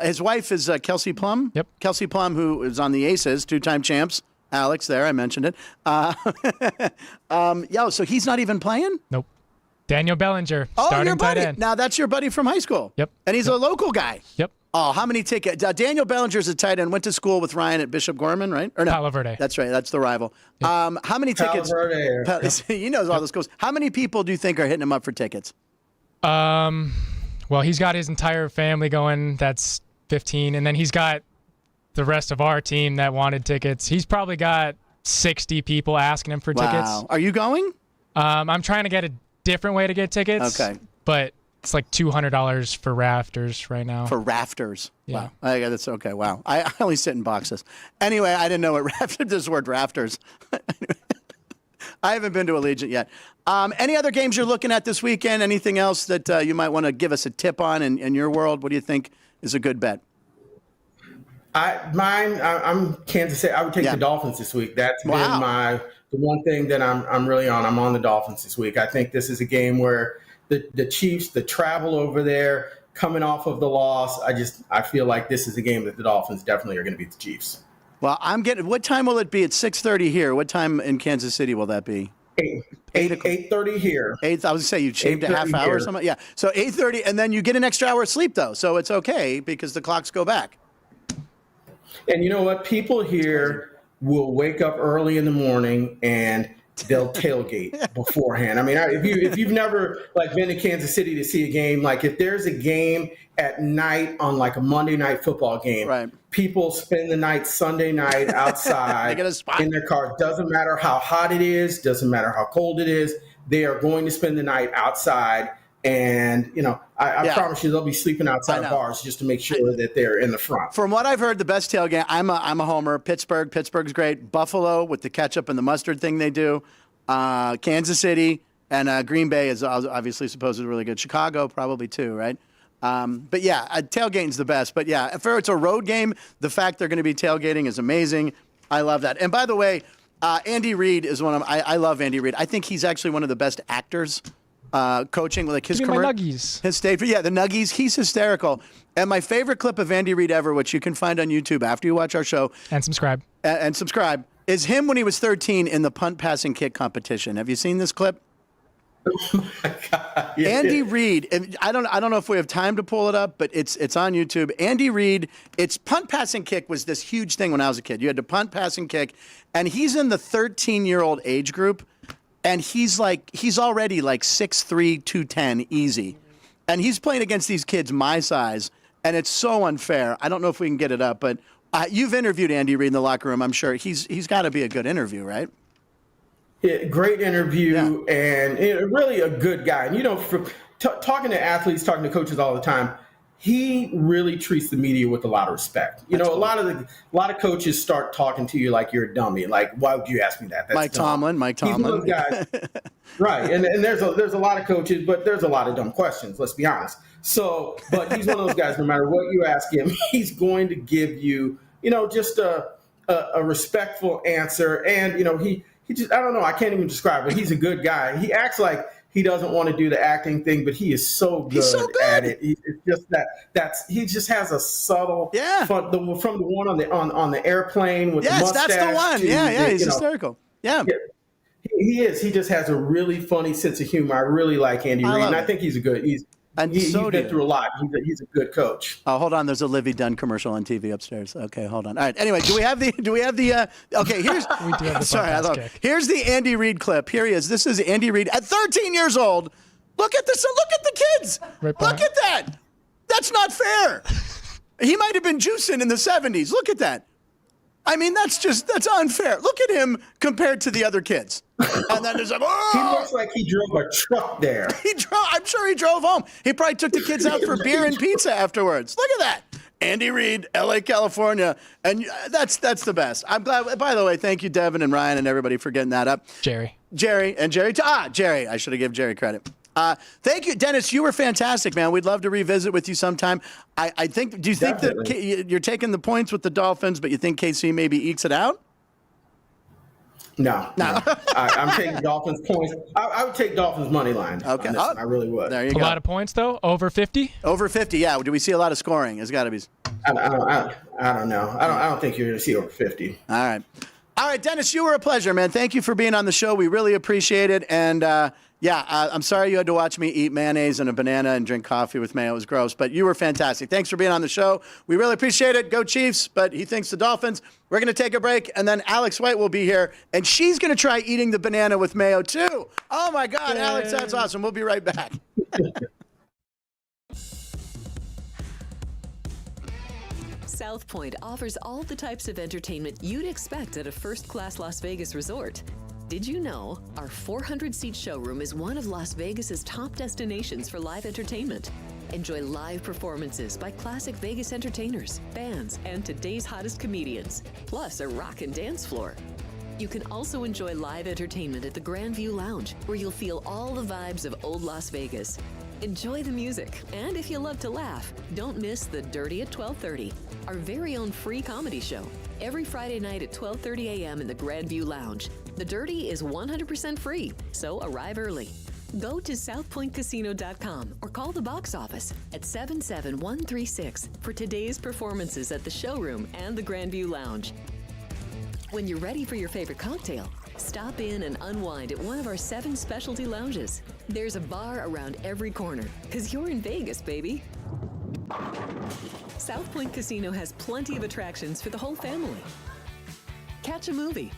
His wife is Kelsey Plum. Yep. Kelsey Plum, who is on the Aces, 2-time champs. Alex there, I mentioned it. So he's not even playing? Nope. Daniel Bellinger, Oh, starting your buddy. tight end. Now, that's your buddy from high school. Yep. And he's a local guy. Yep. Oh, how many tickets? Daniel Bellinger's a tight end. Went to school with Ryan at Bishop Gorman, right? Or no? Palo Verde. That's right. That's the rival. How many tickets? He knows all the schools. How many people do you think are hitting him up for tickets? Well, he's got his entire family going. That's 15. And then he's got the rest of our team that wanted tickets. He's probably got 60 people asking him for tickets. Are you going? I'm trying to get a different way to get tickets. Okay. But it's like $200 for rafters right now. For rafters. Yeah. Wow. That's okay. Wow. I only sit in boxes. Anyway, I didn't know what rafters, this word rafters. I haven't been to Allegiant yet. Any other games you're looking at this weekend? Anything else that you might want to give us a tip on in your world? What do you think is a good bet? I'm Kansas City. I would take the Dolphins this week. That's been the one thing that I'm really on. I'm on the Dolphins this week. I think this is a game where the Chiefs, the travel over there, coming off of the loss, I feel like this is a game that the Dolphins definitely are going to beat the Chiefs. Well, what time will it be? It's 6:30 here. What time in Kansas City will that be? 8:30 here. I was going to say you shaved a half hour or something. Yeah. So 8:30, and then you get an extra hour of sleep though, so it's okay because the clocks go back. And you know what? People here will wake up early in the morning and they'll tailgate beforehand. I mean, if you've never been to Kansas City to see a game, if there's a game at night on a Monday night football game, right, people spend the night Sunday night outside in their cars. Doesn't matter how hot it is, doesn't matter how cold it is. They are going to spend the night outside. And, I promise you they'll be sleeping outside bars just to make sure that they're in the front. From what I've heard, the best tailgate, I'm a homer. Pittsburgh's great. Buffalo with the ketchup and the mustard thing they do. Kansas City and Green Bay is obviously supposedly really good. Chicago probably too, right? But yeah, tailgating's the best. But yeah, if it's a road game, the fact they're going to be tailgating is amazing. I love that. And by the way, Andy Reid is I love Andy Reid. I think he's actually one of the best actors. Coaching his career. Nuggies. The Nuggies. He's hysterical. And my favorite clip of Andy Reid ever, which you can find on YouTube after you watch our show. And subscribe. Is him when he was 13 in the punt, pass, and kick competition. Have you seen this clip? Oh my God. Yeah. Andy Reid. I don't know if we have time to pull it up, but it's on YouTube. Andy Reid. It's punt, pass, and kick was this huge thing when I was a kid. You had to punt, pass, and kick, and he's in the 13-year-old age group. And he's already 6'3", 210, easy. And he's playing against these kids my size, and it's so unfair. I don't know if we can get it up, but you've interviewed Andy Reid in the locker room, I'm sure. He's got to be a good interview, right? Yeah, great interview, and really a good guy. And, talking to athletes, talking to coaches all the time, he really treats the media with a lot of respect. A lot of coaches start talking to you like you're a dummy. Like, why would you ask me that? That's Mike dumb. Tomlin. He's one of those guys, right? And there's a lot of coaches, but there's a lot of dumb questions. Let's be honest. So, but he's one of those guys. No matter what you ask him, he's going to give you, just a respectful answer. And he just, I don't know, I can't even describe it. He's a good guy. He acts like he doesn't want to do the acting thing, but he is so good, at it. It's just he just has a subtle from the one on the airplane with the mustache. That's the one. He's hysterical. Yeah. He is. He just has a really funny sense of humor. I really like Andy Reid, and I think he's been through a lot. He's a good coach. Oh, hold on. There's a Livy Dunn commercial on TV upstairs. Okay, hold on. All right. Anyway, do we have the? Okay, here's. We do have the Here's the Andy Reid clip. Here he is. This is Andy Reid at 13 years old. Look at this. Look at the kids. Look at that. That's not fair. He might have been juicing in the 70s. Look at that. I mean, that's unfair. Look at him compared to the other kids. And then there's like, oh! He looks like he drove a truck there. I'm sure he drove home. He probably took the kids out for beer and pizza afterwards. Look at that. Andy Reid, LA, California. And that's the best. I'm glad. By the way, thank you, Devin and Ryan and everybody for getting that up. Jerry. Jerry. Jerry. I should have given Jerry credit. Thank you, Dennis. You were fantastic, man. We'd love to revisit with you sometime. I think. Do you Definitely. think that you're taking the points with the Dolphins, but you think KC maybe ekes it out? No. I'm taking Dolphins points. I would take Dolphins money line. Okay. On this one. I really would. There you A go. lot of points, though? Over 50? Over 50, yeah. Do we see a lot of scoring? It's got to be. I don't know. I don't think you're going to see over 50. All right, Dennis, you were a pleasure, man. Thank you for being on the show. We really appreciate it. And I'm sorry you had to watch me eat mayonnaise and a banana and drink coffee with mayo. It was gross, but you were fantastic. Thanks for being on the show. We really appreciate it. Go Chiefs, but he thinks the Dolphins. We're going to take a break, and then Alex White will be here, and she's going to try eating the banana with mayo, too. Oh, my God, Yay. Alex, that's awesome. We'll be right back. South Point offers all the types of entertainment you'd expect at a first-class Las Vegas resort. Did you know our 400-seat showroom is one of Las Vegas's top destinations for live entertainment? Enjoy live performances by classic Vegas entertainers, bands, and today's hottest comedians, plus a rock and dance floor. You can also enjoy live entertainment at the Grandview Lounge, where you'll feel all the vibes of old Las Vegas. Enjoy the music, and if you love to laugh, don't miss The Dirty at 12:30, our very own free comedy show, every Friday night at 12:30 a.m. in the Grandview Lounge. The Dirty is 100% free, so arrive early. Go to southpointcasino.com or call the box office at 77136 for today's performances at the showroom and the Grandview Lounge. When you're ready for your favorite cocktail, stop in and unwind at one of our 7 specialty lounges. There's a bar around every corner, because you're in Vegas, baby. South Point Casino has plenty of attractions for the whole family. Catch a movie.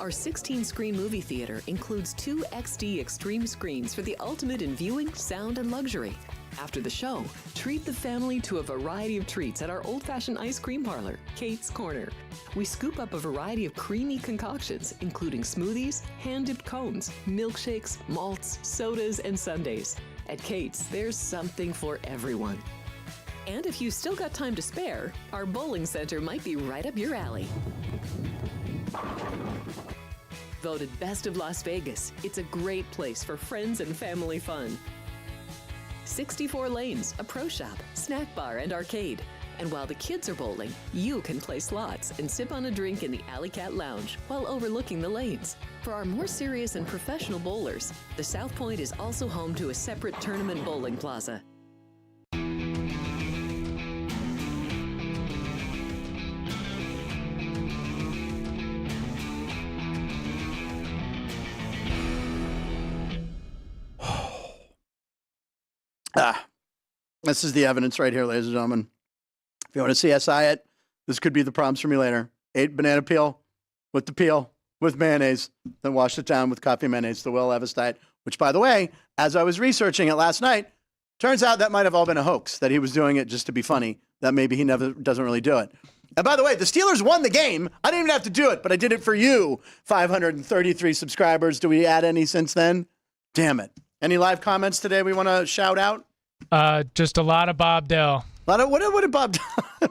Our 16-screen movie theater includes 2 XD Extreme screens for the ultimate in viewing, sound, and luxury. After the show, treat the family to a variety of treats at our old-fashioned ice cream parlor, Kate's Corner. We scoop up a variety of creamy concoctions, including smoothies, hand-dipped cones, milkshakes, malts, sodas, and sundaes. At Kate's, there's something for everyone. And if you still got time to spare, our bowling center might be right up your alley. Voted Best of Las Vegas, it's a great place for friends and family fun. 64 lanes, a pro shop, snack bar, and arcade. And while the kids are bowling, you can play slots and sip on a drink in the Alley Cat Lounge while overlooking the lanes. For our more serious and professional bowlers, the South Point is also home to a separate tournament bowling plaza. This is the evidence right here, ladies and gentlemen. If you want to CSI it, this could be the problems for me later. 8 banana peel with mayonnaise, then wash it down with coffee mayonnaise, the Will Levis diet, which, by the way, as I was researching it last night, turns out that might have all been a hoax, that he was doing it just to be funny, that maybe he never doesn't really do it. And by the way, the Steelers won the game. I didn't even have to do it, but I did it for you, 533 subscribers. Do we add any since then? Damn it. Any live comments today we want to shout out? Just a lot of Bob Dell. What did Bob?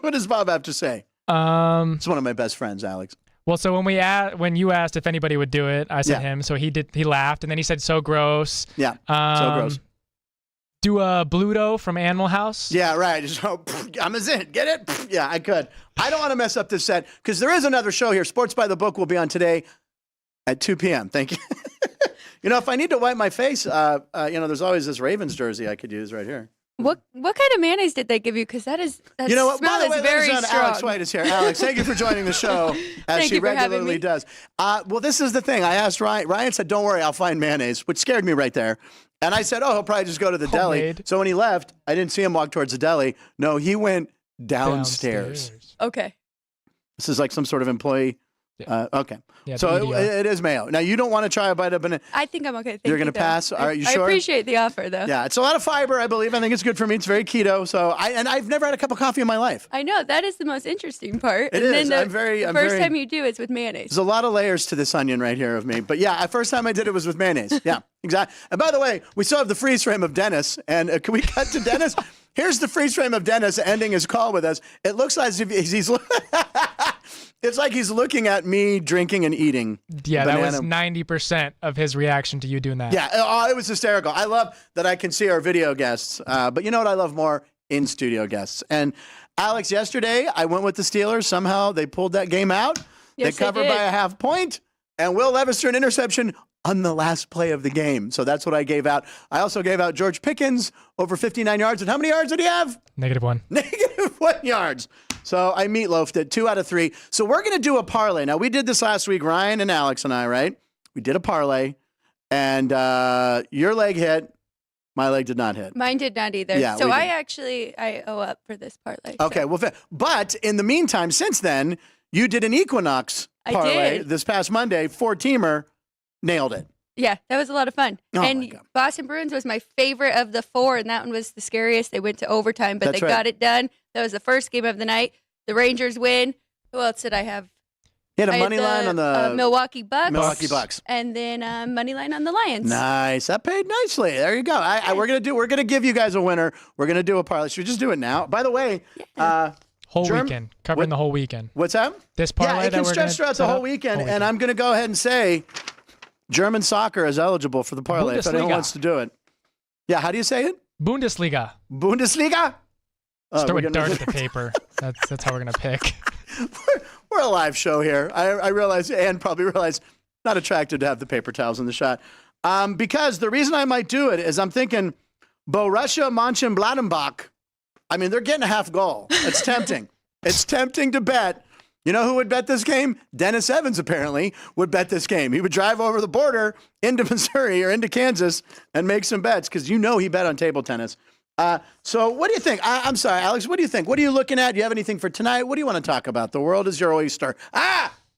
What does Bob have to say? It's one of my best friends, Alex. Well, so when you asked if anybody would do it, I said him. So he did. He laughed, and then he said, "So gross." Yeah, so gross. Do a Bluto from Animal House. Yeah, right. Just, I'm a zit. Get it? Yeah, I could. I don't want to mess up this set because there is another show here. Sports by the Book will be on today at 2 p.m. Thank you. You know, if I need to wipe my face, there's always this Ravens jersey I could use right here. What kind of mayonnaise did they give you? Because that you know what? smell By the way, is very ladies and gentlemen, strong. Alex White is here. Alex, thank you for joining the show as Thank she you for having regularly me. does. Well, this is the thing. I asked Ryan. Ryan said, "Don't worry, I'll find mayonnaise," which scared me right there. And I said, "Oh, he'll probably just go to the deli." Homemade. So when he left, I didn't see him walk towards the deli. No, he went downstairs. Okay. This is like some sort of employee Okay. Yeah, So the EDR. it is mayo. Now, you don't want to try a bite of banana. I think I'm okay. Thank You're you, going to though. pass? Are you I sure? appreciate the offer, though. Yeah, it's a lot of fiber, I believe. I think it's good for me. It's very keto. So, I've never had a cup of coffee in my life. I know. That is the most interesting part. It and is. Then I'm first very- time you do it's with mayonnaise. There's a lot of layers to this onion right here of me. But yeah, the first time I did it was with mayonnaise. Yeah, exactly. And by the way, we still have the freeze frame of Dennis. And can we cut to Dennis? Here's the freeze frame of Dennis ending his call with us. It looks like he's it's like he's looking at me drinking and eating. Yeah, that was banana. 90% of his reaction to you doing that. Yeah, it was hysterical. I love that I can see our video guests. But you know what I love more? In-studio guests. And Alex, yesterday, I went with the Steelers. Somehow they pulled that game out. Yes, they covered did. by a half point. And Will Levis threw an interception on the last play of the game. So that's what I gave out. I also gave out George Pickens over 59 yards. And how many yards did he have? -1. -1 yards. So I meatloafed it 2 out of 3. So we're going to do a parlay. Now, we did this last week, Ryan and Alex and I, right? We did a parlay. And your leg hit. My leg did not hit. Mine did not either. Yeah, so we I owe up for this parlay. so. Okay, well, but in the meantime, since then, you did an Equinox I parlay did. this past Monday. 4-teamer, nailed it. Yeah, that was a lot of fun. Oh, my and God. Boston Bruins was my favorite of the 4, and that one was the scariest. They went to overtime, but That's they right. got it done. That was the first game of the night. The Rangers win. Who else did I have? He had a I had money line on the Milwaukee Bucks. Milwaukee Bucks. And then money line on the Lions. Nice. That paid nicely. There you go. We're gonna give you guys a winner. We're gonna do a parlay. Should we just do it now? By the way, Whole Germ- weekend. Covering the whole weekend. what's that? This parlay Yeah, it that can we're stretch gonna throughout the set whole up, weekend, and I'm gonna go ahead and say German soccer is eligible for the parlay if anyone Bundesliga. wants to do it. Yeah, how do you say it? Bundesliga. Bundesliga? Oh, Just throw we're a dart gonna- at the paper. That's how we're going to pick. We're a live show here. I realize, and probably realize, not attracted to have the paper towels in the shot. Because the reason I might do it is I'm thinking Borussia Mönchengladbach. I mean, they're getting a half goal. It's tempting. It's tempting to bet. You know who would bet this game? Dennis Evans, apparently, would bet this game. He would drive over the border into Missouri or into Kansas and make some bets because you know he bet on table tennis. So what do you think? I'm sorry, Alex, what do you think? What are you looking at? Do you have anything for tonight? What do you want to talk about? The world is your oyster.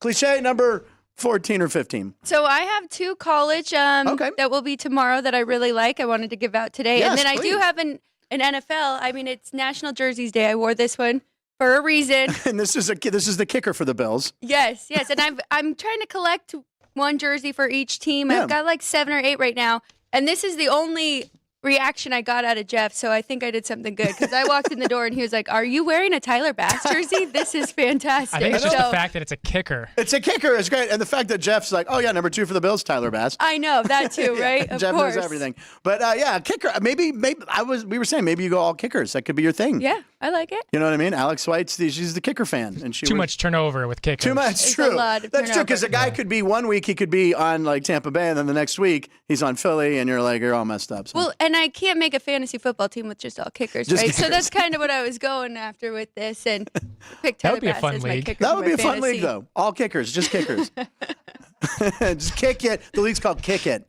Cliche number 14 or 15. So I have 2 college Okay. that will be tomorrow that I really like. I wanted to give out today. Yes, and then I please. do have an NFL. I mean, it's National Jerseys Day. I wore this one for a reason. And this is the kicker for the Bills. Yes. And I'm trying to collect one jersey for each team. Yeah. I've got like 7 or 8 right now. And this is the only reaction I got out of Jeff, so I think I did something good because I walked in the door and he was like, "Are you wearing a Tyler Bass jersey? This is fantastic." I think it's just So- the fact that it's a kicker. It's a kicker. It's great. And the fact that Jeff's like, oh, yeah, number 2 for the Bills, Tyler Bass. I know that too, right? Of Jeff course. knows everything. But yeah, kicker. Maybe we were saying maybe you go all kickers. That could be your thing. Yeah, I like it. You know what I mean? Alex White's she's the kicker fan, and she Too was- much turnover with kickers. Too much. It's True. a lot of That's true because a turnover. guy could be one week he could be on like Tampa Bay, and then the next week he's on Philly, and you're all messed up. So. Well, and I can't make a fantasy football team with just all kickers, Just right? So kickers. that's kind of what I was going after with this, and picked That Tyler would be a Bass fun as my league. kicker that for would be my a fun fantasy. league, though. All kickers, just kickers. Just kick it. The league's called Kick It.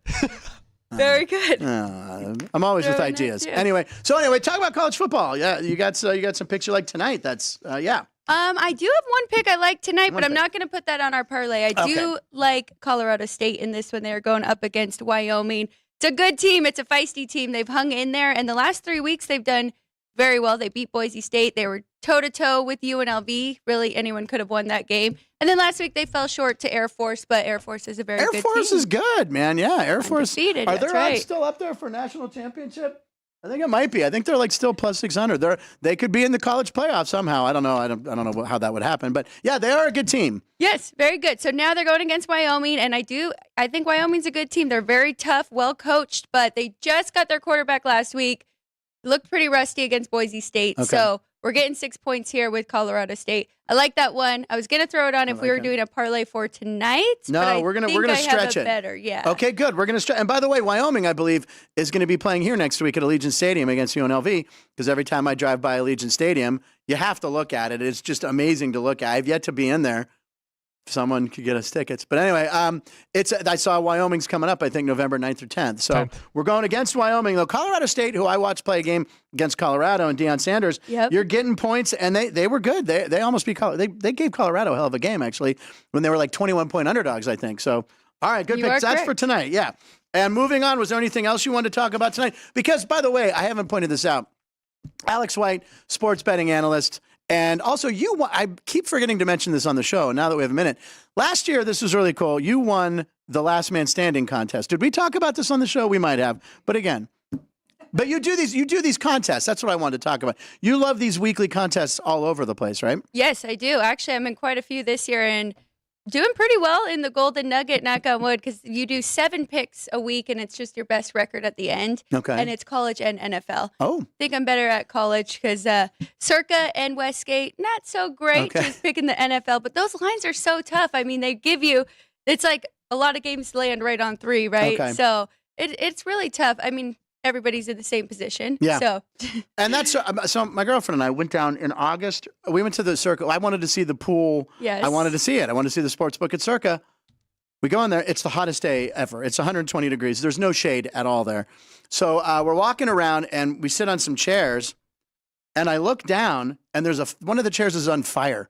Very good. I'm always with Throwing that ideas. too. Anyway, talk about college football. Yeah, you got some picks you like tonight. That's yeah. I do have one pick I like tonight, but I'm pick. not going to put that on our parlay. I do Okay. like Colorado State in this one. They're going up against Wyoming. It's a good team. It's a feisty team. They've hung in there, and the last 3 weeks they've done very well. They beat Boise State. They were toe-to-toe with UNLV. Really, anyone could have won that game. And then last week they fell short to Air Force, but Air Force is a very Air good Force team. is good, man. Yeah, Air Force. Undefeated, Are that's their odds right. still up there for national championship? I think it might be. I think they're like still plus 600. They could be in the college playoff somehow. I don't know. I don't know how that would happen. But yeah, they are a good team. Yes, very good. So now they're going against Wyoming, and I think Wyoming's a good team. They're very tough, well coached, but they just got their quarterback last week. Looked pretty rusty against Boise State. Okay. So we're getting 6 points here with Colorado State. I like that one. I was gonna throw it on if we like were it. doing a parlay for tonight. No, but I we're gonna think I stretch have it. a better, yeah. Okay, good. We're gonna stretch. And by the way, Wyoming, I believe, is going to be playing here next week at Allegiant Stadium against UNLV. Because every time I drive by Allegiant Stadium, you have to look at it. It's just amazing to look at. I've yet to be in there. someone could get us tickets. But anyway, I saw Wyoming's coming up, I think, November 9th or 10th. So 10th. we're going against Wyoming, though. Colorado State, who I watched play a game against Colorado and Deion Sanders, you're getting points, and they were good. They almost beat Colorado. They gave Colorado a hell of a game, actually, when they were like 21-point underdogs, I think. So, all right, good picks. That's for tonight, yeah. And moving on, was there anything else you wanted to talk about tonight? Because, by the way, I haven't pointed this out. Alex White, sports betting analyst. And also, I keep forgetting to mention this on the show now that we have a minute. Last year, this was really cool. You won the Last Man Standing contest. Did we talk about this on the show? We might have. But you do these contests. That's what I wanted to talk about. You love these weekly contests all over the place, right? Yes, I do. Actually, I'm in quite a few this year and doing pretty well in the Golden Nugget, knock on wood, because you do 7 picks a week and it's just your best record at the end. Okay. And it's college and NFL. Oh. I think I'm better at college because Circa and Westgate, not so great just picking the NFL, but those lines are so tough. I mean, they give you, it's like a lot of games land right on 3, right? Okay. So it's really tough. I mean, everybody's in the same position. Yeah. So. And that's so my girlfriend and I went down in August. We went to the Circa. I wanted to see the pool. Yes. I wanted to see it. I wanted to see the sports book at Circa. We go in there. It's the hottest day ever. It's 120 degrees. There's no shade at all there. So we're walking around and we sit on some chairs. And I look down and there's one of the chairs is on fire.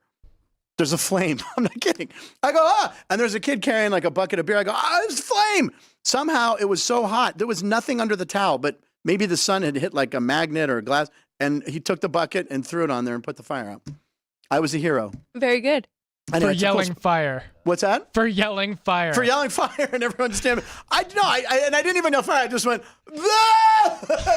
There's a flame. I'm not kidding. I go, and there's a kid carrying like a bucket of beer. I go, there's a flame. Somehow it was so hot. There was nothing under the towel, but maybe the sun had hit like a magnet or a glass, and he took the bucket and threw it on there and put the fire out. I was a hero. Very good. For yelling fire. What's that? For yelling fire. For yelling fire, and everyone's standing. I didn't even yell fire. I just went,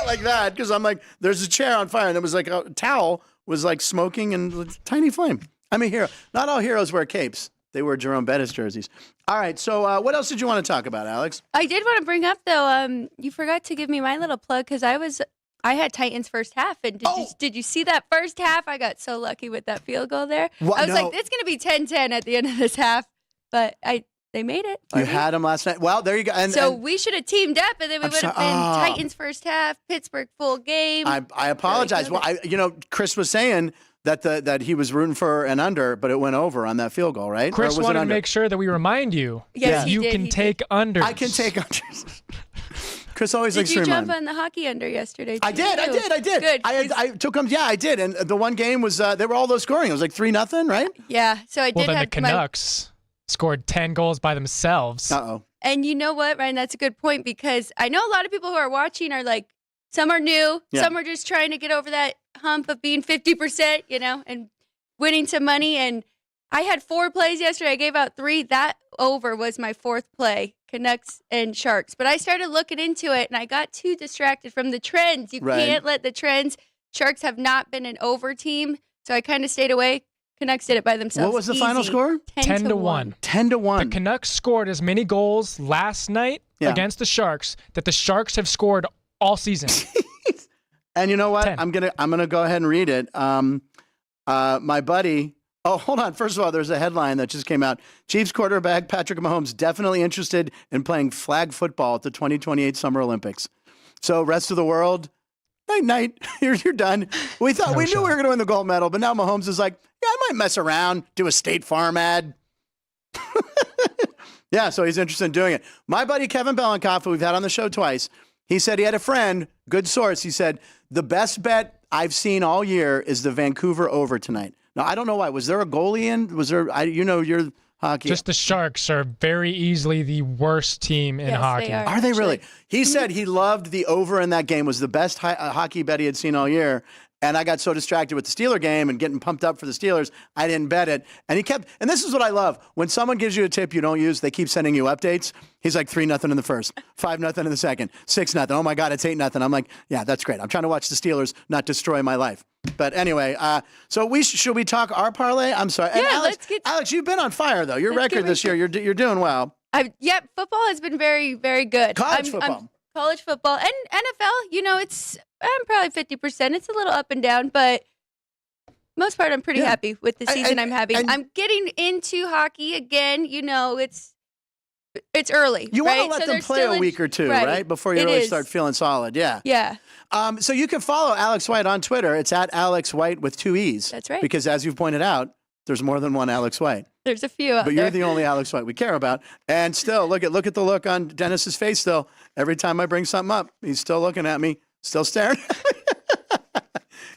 like that, because I'm like, there's a chair on fire, and it was like a towel was like smoking and a tiny flame. I'm a hero. Not all heroes wear capes. They wear Jerome Bettis jerseys. All right, so what else did you want to talk about, Alex? I did want to bring up, though, you forgot to give me my little plug because I had Titans first half. And did you see that first half? I got so lucky with that field goal there. What? I was like, it's going to be 10-10 at the end of this half. But they made it. You had them last night. Well, there you go. And we should have teamed up, and then we would have been Titans first half, Pittsburgh full game. I apologize. Well, Chris was saying that he was rooting for an under, but it went over on that field goal, right? Chris wanted to make sure that we remind you Yes, that you can take unders. I can take unders. Chris always likes to Did you remind jump on the hockey under yesterday? I did. Good. I took them. Yeah, I did. And the one game was they were all low scoring. It was like 3-0, right? Yeah. So I did. Well, then the Canucks scored 10 goals by themselves. Uh-oh. And you know what, Ryan? That's a good point because I know a lot of people who are watching are like, some are new, some are just trying to get over that hump of being 50%, and winning some money. And I had 4 plays yesterday. I gave out 3. That over was my 4th play, Canucks and Sharks. But I started looking into it, and I got too distracted from the trends. You can't let the trends. Sharks have not been an over team, so I kind of stayed away. Canucks did it by themselves. What was the final score? 10-1. 10-1. The Canucks scored as many gols last night against the Sharks that the Sharks have scored all season. And you know what? 10. I'm gonna go ahead and read it. My buddy. Oh, hold on. First of all, there's a headline that just came out. Chiefs quarterback Patrick Mahomes definitely interested in playing flag football at the 2028 Summer Olympics. So, rest of the world, night. You're done. We thought we knew we were going to win the gold medal, but now Mahomes is like, yeah, I might mess around, do a State Farm ad. Yeah, so he's interested in doing it. My buddy Kevin Belenkoff, who we've had on the show twice, he said he had a friend, good source. He said, the best bet I've seen all year is the Vancouver over tonight. Now, I don't know why. Was there a goalie in? Was there, you're hockey. Just the Sharks are very easily the worst team in hockey. They Are they really? He said he loved the over in that game, was the best hockey bet he had seen all year. And I got so distracted with the Steeler game and getting pumped up for the Steelers, I didn't bet it. And he kept, and this is what I love. When someone gives you a tip you don't use, they keep sending you updates. He's like 3-0 in the first, 5-0 in the second, 6-0. Oh my God, it's 8-0. I'm like, yeah, that's great. I'm trying to watch the Steelers not destroy my life. But anyway, so should we talk our parlay? I'm sorry. And Yeah, Alex, you've been on fire though. Your record this year, you're doing well. Football has been very, very good. College football. College football and NFL, I'm probably 50%. It's a little up and down, but most part I'm pretty happy with the season I'm having. I'm getting into hockey again. It's early. You right? want to let them play a week or two, right? Before you really start feeling solid. Yeah. Yeah. So you can follow Alex White on Twitter. It's at Alex White with 2 E's. That's right. Because as you've pointed out, there's more than one Alex White. There's a few out But there. you're the only Alex White we care about. And still, look at the look on Dennis's face still. Every time I bring something up, he's still looking at me, still staring at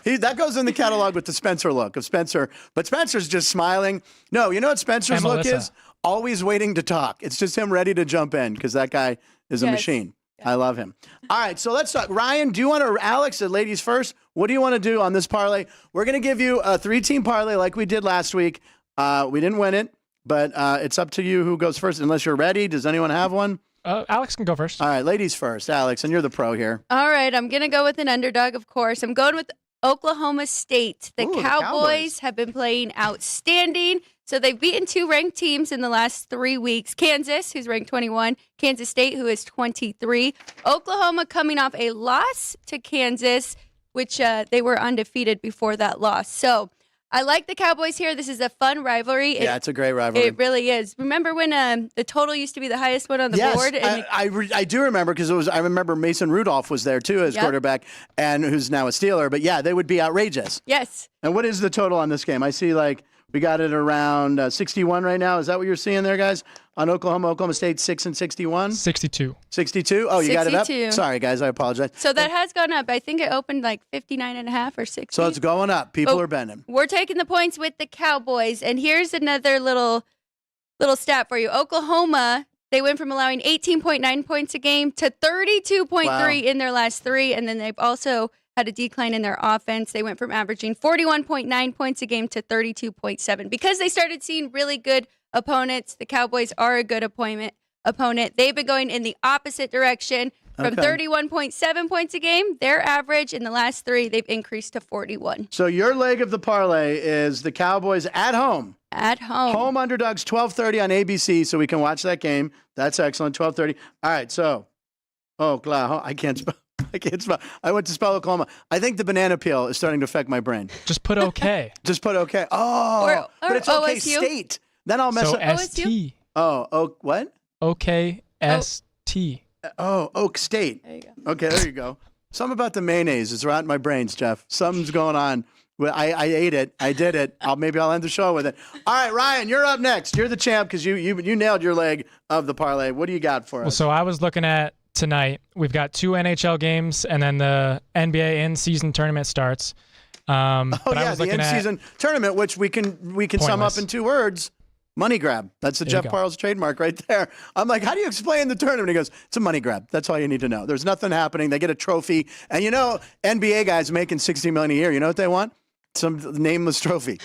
me. That goes in the catalog with the Spencer look of Spencer. But Spencer's just smiling. No, you know what Spencer's And look Melissa. is? Always waiting to talk. It's just him ready to jump in because that guy is a Yes. machine. I love him. All right, so let's talk. Ryan, do you want to, Alex, ladies first, what do you want to do on this parlay? We're going to give you a 3-team parlay like we did last week. We didn't win it, but it's up to you who goes first, unless you're ready. Does anyone have one? Alex can go first. All right, ladies first. Alex, and you're the pro here. All right, I'm going to go with an underdog, of course. I'm going with Oklahoma State. The Ooh, the Cowboys Cowboys. have been playing outstanding. So they've beaten 2 ranked teams in the last 3 weeks. Kansas, who's ranked 21. Kansas State, who is 23. Oklahoma coming off a loss to Kansas, which they were undefeated before that loss. So I like the Cowboys here. This is a fun rivalry. Yeah, it's a great rivalry. It really is. Remember when the total used to be the highest one on the Yes, board? And I do remember because I remember Mason Rudolph was there too as Yep. quarterback, and who's now a Steeler. But yeah, they would be outrageous. yes. And what is the total on this game? I see we got it around 61 right now. Is that what you're seeing there, guys? On Oklahoma State 6 and 61, 62. 62. Oh, you got it up. 62. Sorry, guys, I apologize. So that has gone up. I think it opened like 59.5 or 60. So it's going up. People Oh. are bending. We're taking the points with the Cowboys. And here's another little stat for you. Oklahoma, they went from allowing 18.9 points a game to 32.3 Wow. in their last 3. And then they've also had a decline in their offense. They went from averaging 41.9 points a game to 32.7. Because they started seeing really good opponents, the Cowboys are a good opponent. They've been going in the opposite direction. From Okay. 31.7 points a game, their average in the last 3, they've increased to 41 So your leg of the parlay is the Cowboys at home. at home. Home underdogs 12:30 on ABC, so we can watch that game. That's excellent. 12:30. All right, so Oklahoma. I can't spell. I went to spell Oklahoma. I think the banana peel is starting to affect my brain. Just put okay. Just put okay. Oh, Or but it's OK OSU. State. Then I'll mess So up. ST. What? Okay, ST. Oh, Oak State. There you go. Okay, there you go. Something about the mayonnaise is right in my brains, Jeff. Something's going on. Well, I ate it. I did it. Maybe I'll end the show with it. All right, Ryan, you're up next. You're the champ because you nailed your leg of the parlay. What do you got for us? Well, so I was looking at tonight. We've got 2 NHL games, and then the NBA in-season tournament starts. But I was the looking at in-season tournament, which we can sum up Pointless. in 2 words. Money grab. That's the There you Jeff go. Parles trademark right there. I'm like, how do you explain the tournament? He goes, it's a money grab. That's all you need to know. There's nothing happening. They get a trophy. And NBA guys making $60 million a year. You know what they want? Some nameless trophy.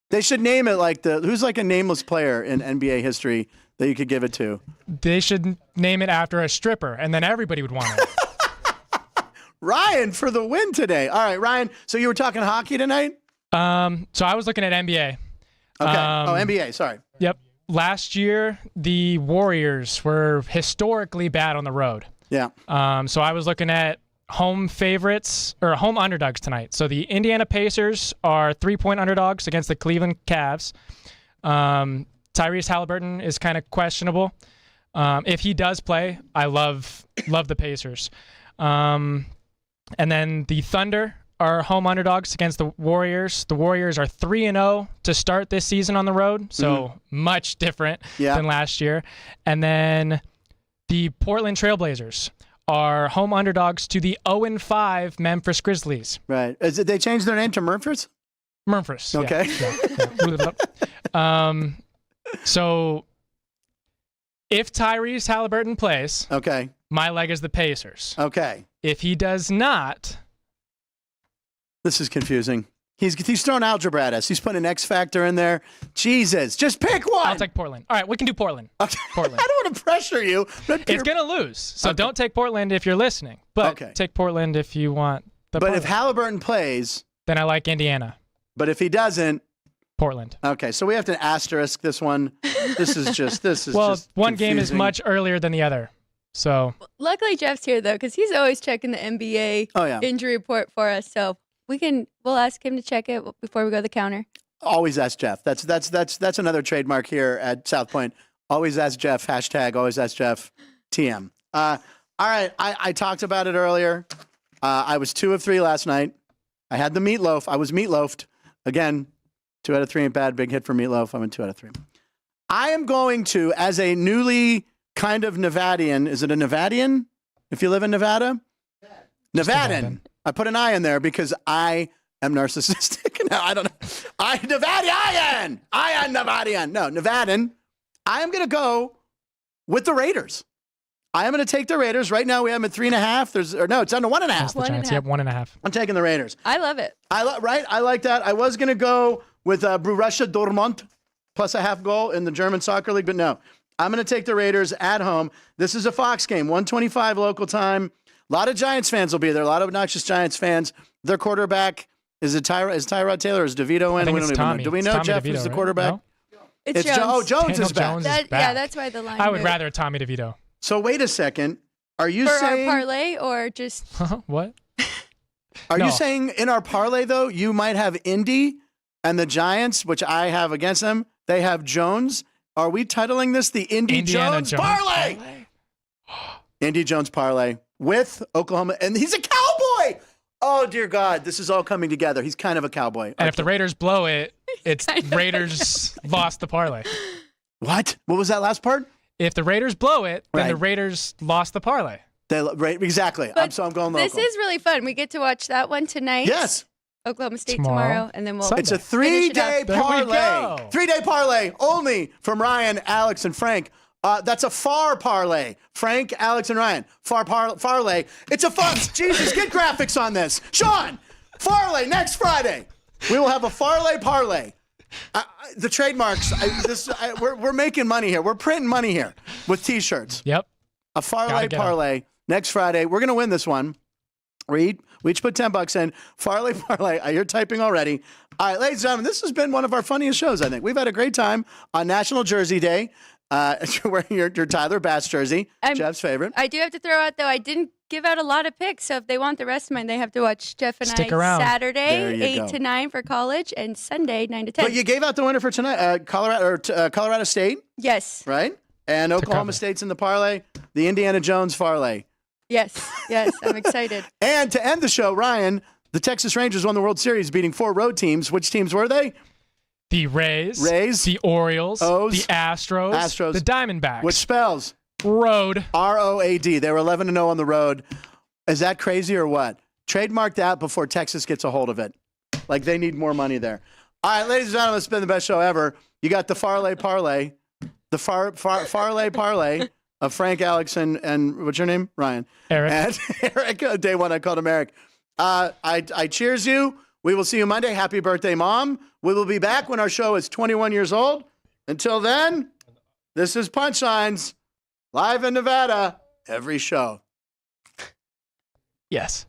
They should name it who's like a nameless player in NBA history that you could give it to? they should name it after a stripper, and then everybody would want it. Ryan for the win today. All right, Ryan. So you were talking hockey tonight? So I was looking at NBA. Okay. NBA. Sorry. Yep. Last year, the Warriors were historically bad on the road. Yeah. So I was looking at home favorites or home underdogs tonight. So the Indiana Pacers are 3-point underdogs against the Cleveland Cavs. Tyrese Halliburton is kind of questionable. If he does play, I love the Pacers. And then the Thunder are home underdogs against the Warriors. The Warriors are 3-0 to start this season on the road, so much different than last year. And then the Portland Trailblazers are home underdogs to the 0-5 Memphis Grizzlies. Right. Did they change their name to Memphis? Memphis. Okay. Yeah. So if Tyrese Halliburton plays, Okay. my leg is the Pacers. Okay. If he does not, This is confusing. He's throwing algebra at us. He's putting an X factor in there. Jesus, just pick one. I'll take Portland. All right, we can do Portland. Okay. Portland. I don't want to pressure you. But It's going to lose. So don't take Portland if you're listening. But Okay. take Portland if you want the But Portland. if Halliburton plays, Then I like Indiana. but if he doesn't, Portland. okay. So we have to asterisk this one. This is Well, just one game is confusing. much earlier than the other. So Luckily, Jeff's here, though, because he's always checking the NBA Oh yeah. injury report for us. So we'll ask him to check it before we go to the counter. Always ask Jeff. That's another trademark here at South Point. Always ask Jeff. # always ask Jeff. TM. All right. I talked about it earlier. I was 2 of 3 last night. I had the meatloaf. I was meatloafed. Again, 2 out of 3 ain't bad. Big hit for meatloaf. I went 2 out of 3. I am going to, as a newly kind of Nevadian, is it a Nevadian if you live in Nevada? Nevadan. I put an I in there because I am narcissistic. No, I don't know. Nevadian. Nevadian. No, Nevadan. I am going to go with the Raiders. I am going to take the Raiders. Right now we have them at 3.5. No, it's down to 1.5. That's the Giants. Yep, 1.5. I'm taking the Raiders. I love it. Right? I like that. I was going to go with Borussia Dortmund plus a half goal in the German soccer league, but no. I'm going to take the Raiders at home. This is a Fox game, 1:25 local time. A lot of Giants fans will be there. A lot of obnoxious Giants fans. Their quarterback, is Tyrod Taylor or is DeVito in? I think We it's don't even Tommy. know. Do we It's know Tommy Jeff DeVito, is the right? quarterback? No? It's Jones. Jones Daniel is back. Jones is back. Yeah, that's why the line I would moved. rather Tommy DeVito. So wait a second. Are you For saying our parlay or just What? Are No. you saying in our parlay though you might have Indy and the Giants, which I have against them? They have Jones. Are we titling this the Indy Indiana Jones parlay? Indy Jones parlay with Oklahoma, and he's a cowboy. Oh dear God, this is all coming together. He's kind of a cowboy. And if the Raiders blow it, it's Raiders lost the parlay. What? What was that last part? If the Raiders blow it, then the Right. Raiders lost the parlay. Exactly. But I'm going local. this is really fun. We get to watch that one tonight. Yes. Oklahoma State Tomorrow. tomorrow, and then we'll. Sunday. It's a Finish it up. 3-day There we parlay. go. 3-day parlay only from Ryan, Alex, and Frank. That's a far parlay. Frank, Alex, and Ryan. Parlay. It's a fun. Jesus, get graphics on this. Sean, parlay next Friday. We will have a parlay. The trademarks. We're making money here. We're printing money here with T-shirts. Yep. A Gotta get 'em. parlay next Friday. We're gonna win this one. We each put $10 in. Parlay. You're typing already. All right, ladies and gentlemen, this has been one of our funniest shows, I think. We've had a great time on National Jersey Day. You're wearing your Tyler Bass jersey, Jeff's favorite. I do have to throw out though. I didn't give out a lot of picks, so if they want the rest of mine, they have to watch Jeff and Stick I around. There Saturday you 8 go. to 9 for college and Sunday 9 to 10. But you gave out the winner for tonight, Colorado State, Yes, right? And Oklahoma cover. State's in the parlay, the Indiana Jones parlay. yes. I'm excited. And to end the show, Ryan, the Texas Rangers won the World Series, beating 4 road teams. Which teams were they? The Rays, the Orioles, O's, the Astros, the Diamondbacks. Which spells road. ROAD. They were 11-0 on the road. Is that crazy or what? Trademark that before Texas gets a hold of it. Like they need more money there. All right, ladies and gentlemen, it's been the best show ever. You got the parlay, the parlay parlay of Frank, Alex, and what's your name? Ryan. Eric. And Eric. Day one, I called him Eric. I cheers you. We will see you Monday. Happy birthday, Mom. We will be back when our show is 21 years old. Until then, this is Punchlines, live in Nevada, every show. Yes.